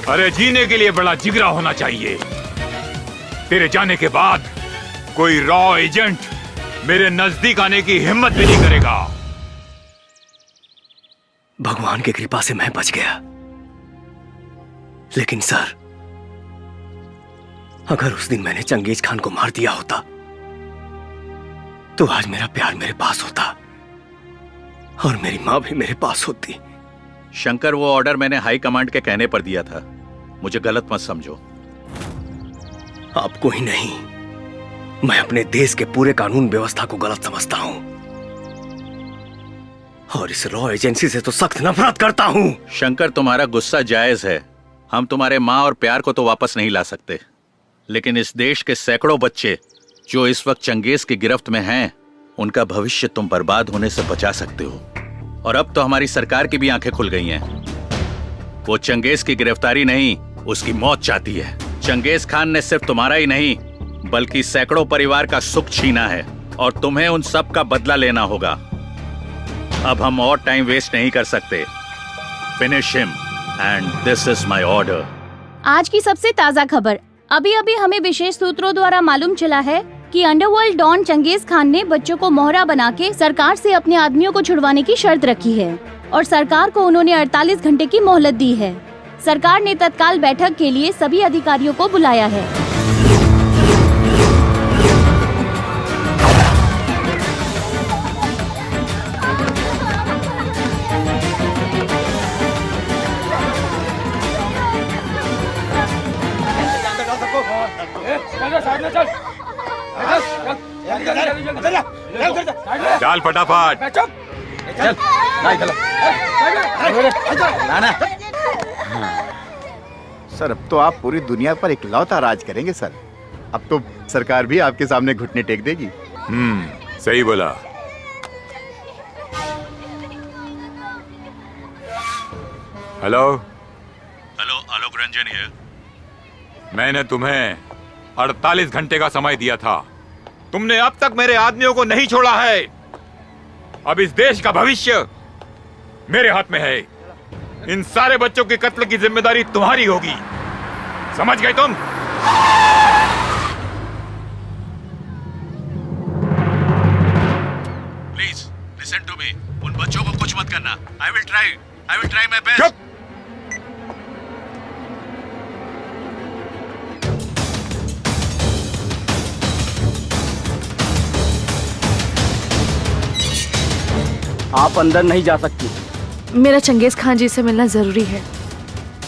अरे जीने के लिए बड़ा जिगरा होना चाहिए। तेरे जाने के बाद कोई रॉ एजेंट मेरे नजदीक आने की हिम्मत भी नहीं करेगा। भगवान की कृपा से मैं बच गया, लेकिन सर, अगर उस दिन मैंने चंगेज खान को मार दिया होता तो आज मेरा प्यार मेरे पास होता और मेरी मां भी मेरे पास होती। शंकर, वो ऑर्डर मैंने हाई कमांड के कहने पर दिया था, मुझे गलत मत समझो। आपको ही नहीं, मैं अपने देश के पूरे कानून व्यवस्था को गलत समझता हूं और इस रॉ एजेंसी से तो सख्त नफरत करता हूं। शंकर, तुम्हारा गुस्सा जायज है। हम तुम्हारे माँ और प्यार को तो वापस नहीं ला सकते, लेकिन इस देश के सैकड़ों बच्चे जो इस वक्त चंगेज की गिरफ्त में हैं, उनका भविष्य तुम बर्बाद होने से बचा सकते हो। और अब तो हमारी सरकार की भी आंखें खुल गई हैं। वो चंगेज की गिरफ्तारी नहीं, उसकी मौत चाहती है। चंगेज खान ने सिर्फ तुम्हारा ही नहीं बल्कि सैकड़ों परिवार का सुख छीना है और तुम्हें उन सब का बदला लेना होगा। अब हम और टाइम वेस्ट नहीं कर सकते। Finish him and this is my order. आज की सबसे ताज़ा खबर। अभी अभी हमें विशेष सूत्रों द्वारा मालूम चला है कि अंडरवर्ल्ड डॉन चंगेज खान ने बच्चों को मोहरा बना के सरकार से अपने आदमियों को छुड़वाने की शर्त रखी है और सरकार को उन्होंने 48 घंटे की मोहलत दी है। सरकार ने तत्काल बैठक के लिए सभी अधिकारियों को बुलाया है। चल फटाफट। सर, अब तो आप पूरी दुनिया पर इकलौता राज करेंगे सर। अब तो सरकार भी आपके सामने घुटने टेक देगी। सही बोला। Hello hello, Alok Ranjan here. मैंने तुम्हें 48 घंटे का समय दिया था, तुमने अब तक मेरे आदमियों को नहीं छोड़ा है। अब इस देश का भविष्य मेरे हाथ में है। इन सारे बच्चों के कत्ल की जिम्मेदारी तुम्हारी होगी, समझ गए तुम? Please listen to me. उन बच्चों को कुछ मत करना। I will try my best. आप अंदर नहीं जा सकती। मेरा चंगेज खान जी से मिलना जरूरी है।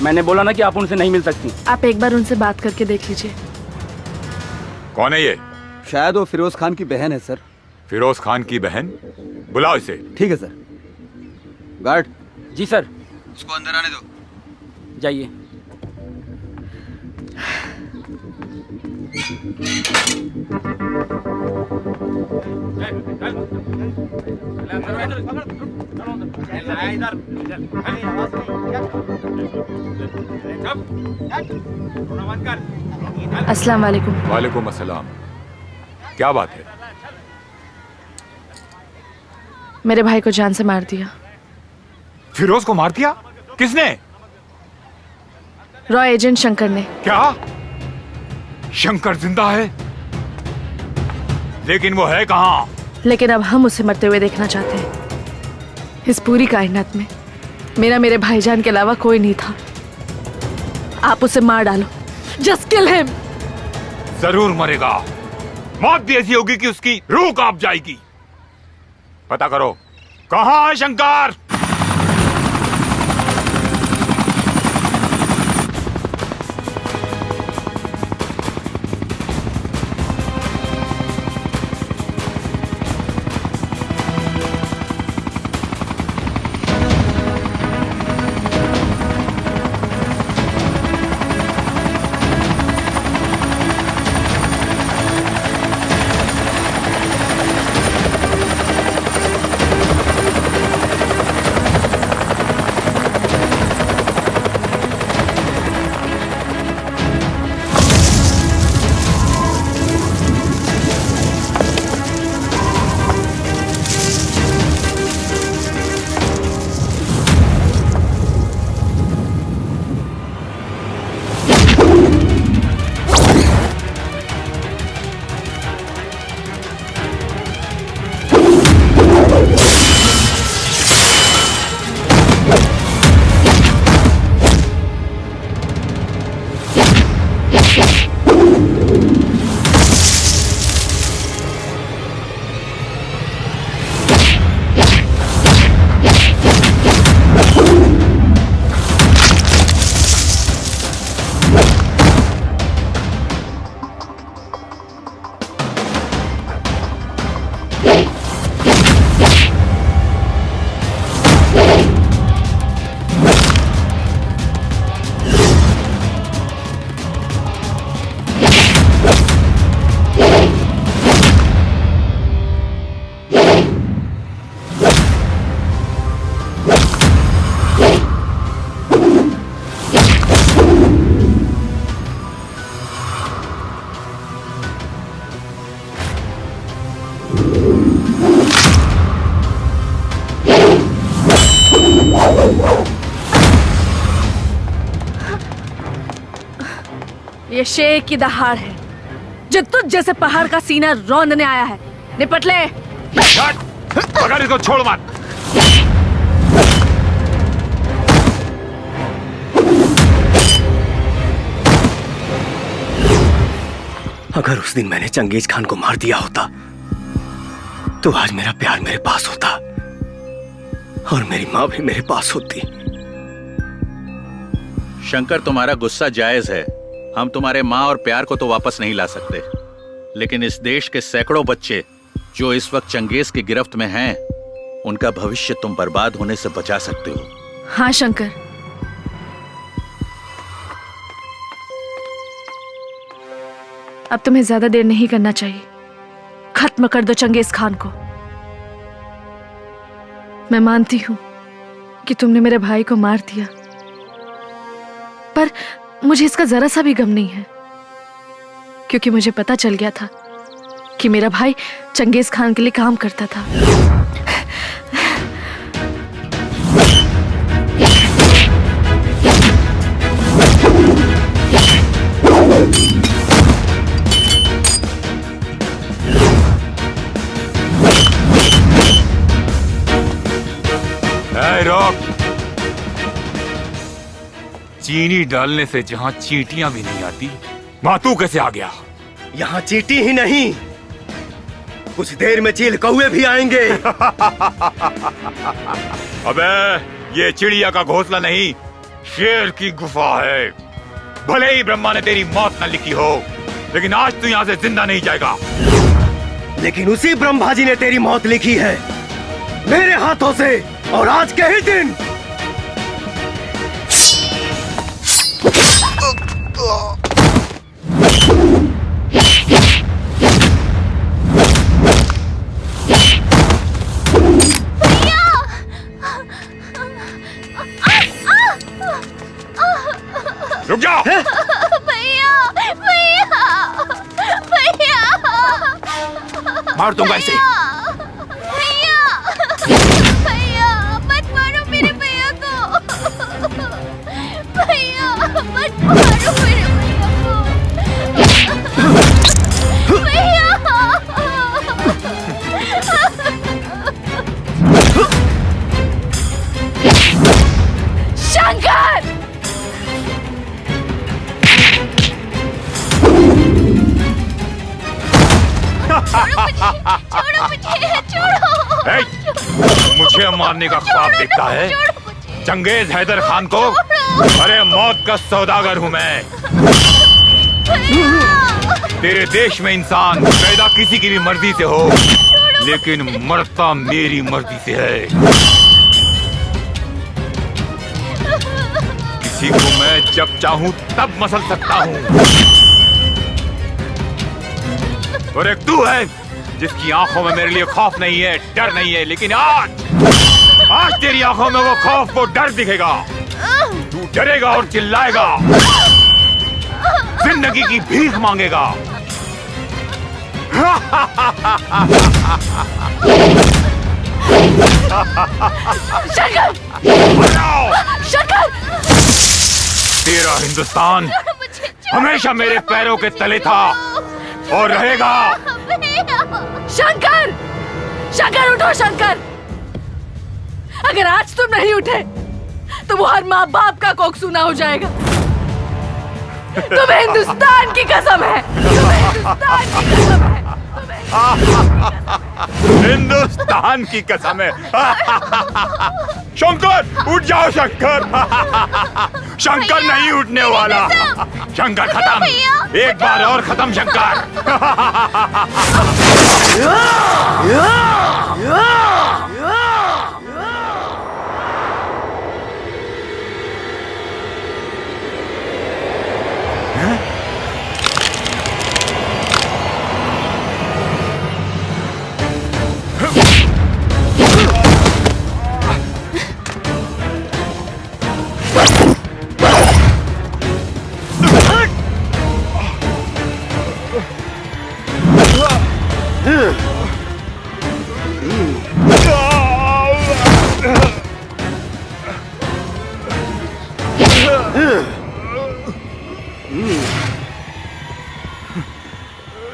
मैंने बोला ना कि आप उनसे नहीं मिल सकती। आप एक बार उनसे बात करके देख लीजिए। कौन है ये? शायद वो फिरोज खान की बहन है सर। फिरोज खान की बहन? बुलाओ इसे। ठीक है सर। गार्ड। जी सर। उसको अंदर आने दो। जाइए। अस्सलाम वालेकुम। वालेकुम अस्सलाम। क्या बात है? मेरे भाई को जान से मार दिया। फिरोज को मार दिया? किसने? रॉ एजेंट शंकर ने। क्या? शंकर जिंदा है? लेकिन वो है कहाँ? लेकिन अब हम उसे मरते हुए देखना चाहते हैं। इस पूरी कायनात में मेरे भाईजान के अलावा कोई नहीं था। आप उसे मार डालो। Just kill him. जरूर मरेगा। मौत भी ऐसी होगी कि उसकी रूह कांप जाएगी। पता करो कहाँ है शंकर। ये शेर की दहाड़ है जो तुझ जैसे पहाड़ का सीना रौंदने आया है। निपट ले। पकड़ इसको, छोड़ मत। अगर उस दिन मैंने चंगेज खान को मार दिया होता तो आज मेरा प्यार मेरे पास होता और मेरी माँ भी मेरे पास होती। शंकर, तुम्हारा गुस्सा जायज है। हम तुम्हारे माँ और प्यार को तो वापस नहीं ला सकते, लेकिन इस देश के सैकड़ों बच्चे जो इस वक्त चंगेज की गिरफ्त में हैं, उनका भविष्य तुम बर्बाद होने से बचा सकते हो। हाँ शंकर, अब तुम्हें ज्यादा देर नहीं करना चाहिए। खत्म कर दो चंगेज खान को। मैं मानती हूं कि तुमने मेरे भाई को मार दिया, पर मुझे इसका जरा सा भी गम नहीं है, क्योंकि मुझे पता चल गया था कि मेरा भाई चंगेज खान के लिए काम करता था। रोक। चीनी डालने से जहां चींटियां भी नहीं आती, वहां तू कैसे आ गया? यहाँ चींटी ही नहीं, कुछ देर में चील कौवे भी आएंगे। अबे ये चिड़िया का घोंसला नहीं, शेर की गुफा है। भले ही ब्रह्मा ने तेरी मौत न लिखी हो, लेकिन आज तू यहाँ से जिंदा नहीं जाएगा। लेकिन उसी ब्रह्मा जी ने तेरी मौत लिखी है मेरे हाथों से, और आज के ही दिन। रुक जा। भैया भैया भैया, मार दूंगा इसे। भैया भैया मत मारो मेरे भैया को। भैया मत मारो मेरे भैया को। भैया शंकर, मारने का ख्वाब देखता है? चंगेज हैदर खान को? अरे मौत का सौदागर हूँ मैं। तेरे देश में इंसान पैदा किसी की भी मर्जी से हो, लेकिन मरता मेरी मर्जी से है। किसी को मैं जब चाहूं तब मसल सकता हूं। और एक तू है जिसकी आंखों में मेरे लिए खौफ नहीं है, डर नहीं है, लेकिन आज तेरी आंखों में वो खौफ, वो डर दिखेगा। तू डरेगा और चिल्लाएगा, जिंदगी की भीख मांगेगा। शंकर! शंकर! तेरा हिंदुस्तान हमेशा मेरे पैरों के तले था और रहेगा। शंकर! शंकर उठो शंकर! अगर आज तुम नहीं उठे तो वो हर माँ बाप का कोख सूना हो जाएगा। तुम्हें हिंदुस्तान की कसम है, तुम्हें हिंदुस्तान की कसम है, हिंदुस्तान की कसम है। शंकर उठ जाओ शंकर। शंकर नहीं उठने वाला। शंकर खत्म, एक बार और खत्म Shankar.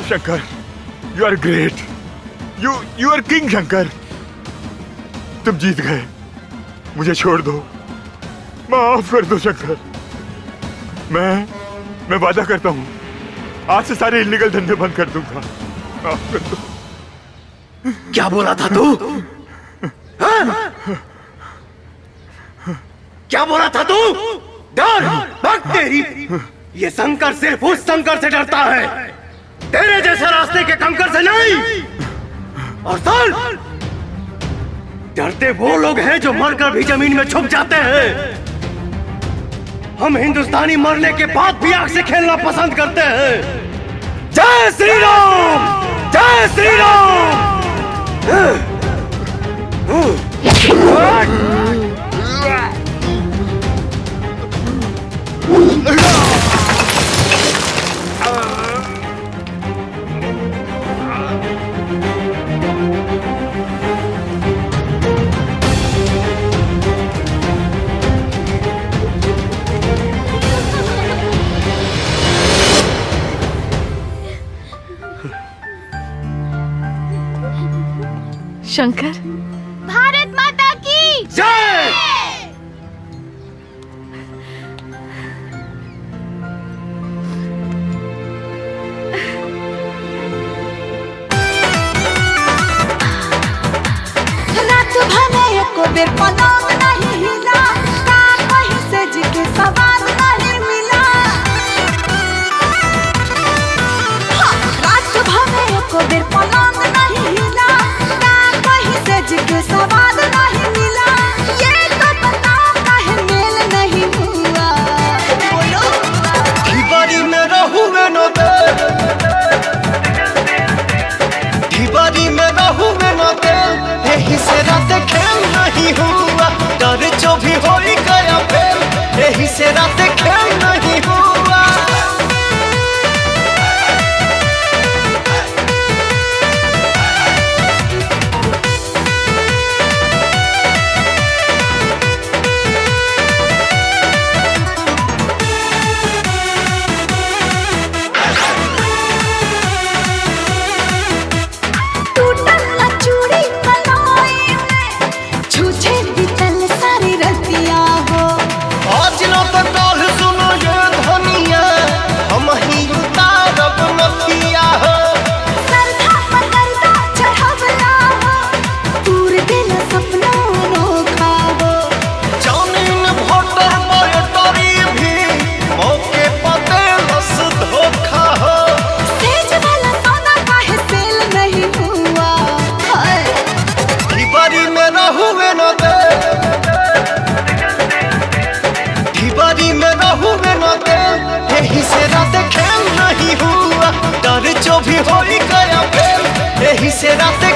Shankar, you are great. You are king Shankar. तुम जीत गए, मुझे छोड़ दो, माफ कर दो शंकर। मैं वादा करता हूँ आज से सारे इलीगल धंधे बंद कर दूंगा। माफ कर दो। क्या बोला था तू? क्या बोला था तू? डर भक्त तेरी। ये शंकर सिर्फ उस शंकर से डरता है, तेरे जैसे रास्ते के कंकर से नहीं। और सुन, डरते वो लोग हैं जो मरकर भी जमीन में छुप जाते हैं। हम हिंदुस्तानी मरने के बाद भी आग से खेलना पसंद करते हैं। जय श्री राम, जय श्री राम। शंकर, भारत माता की जय। रात भने एको बेर पलंग नहीं हिला, का कहीं से जी के सवाल नहीं मिला। रात भने एको बेर पलंग नहीं हिला, का कहीं से जी रात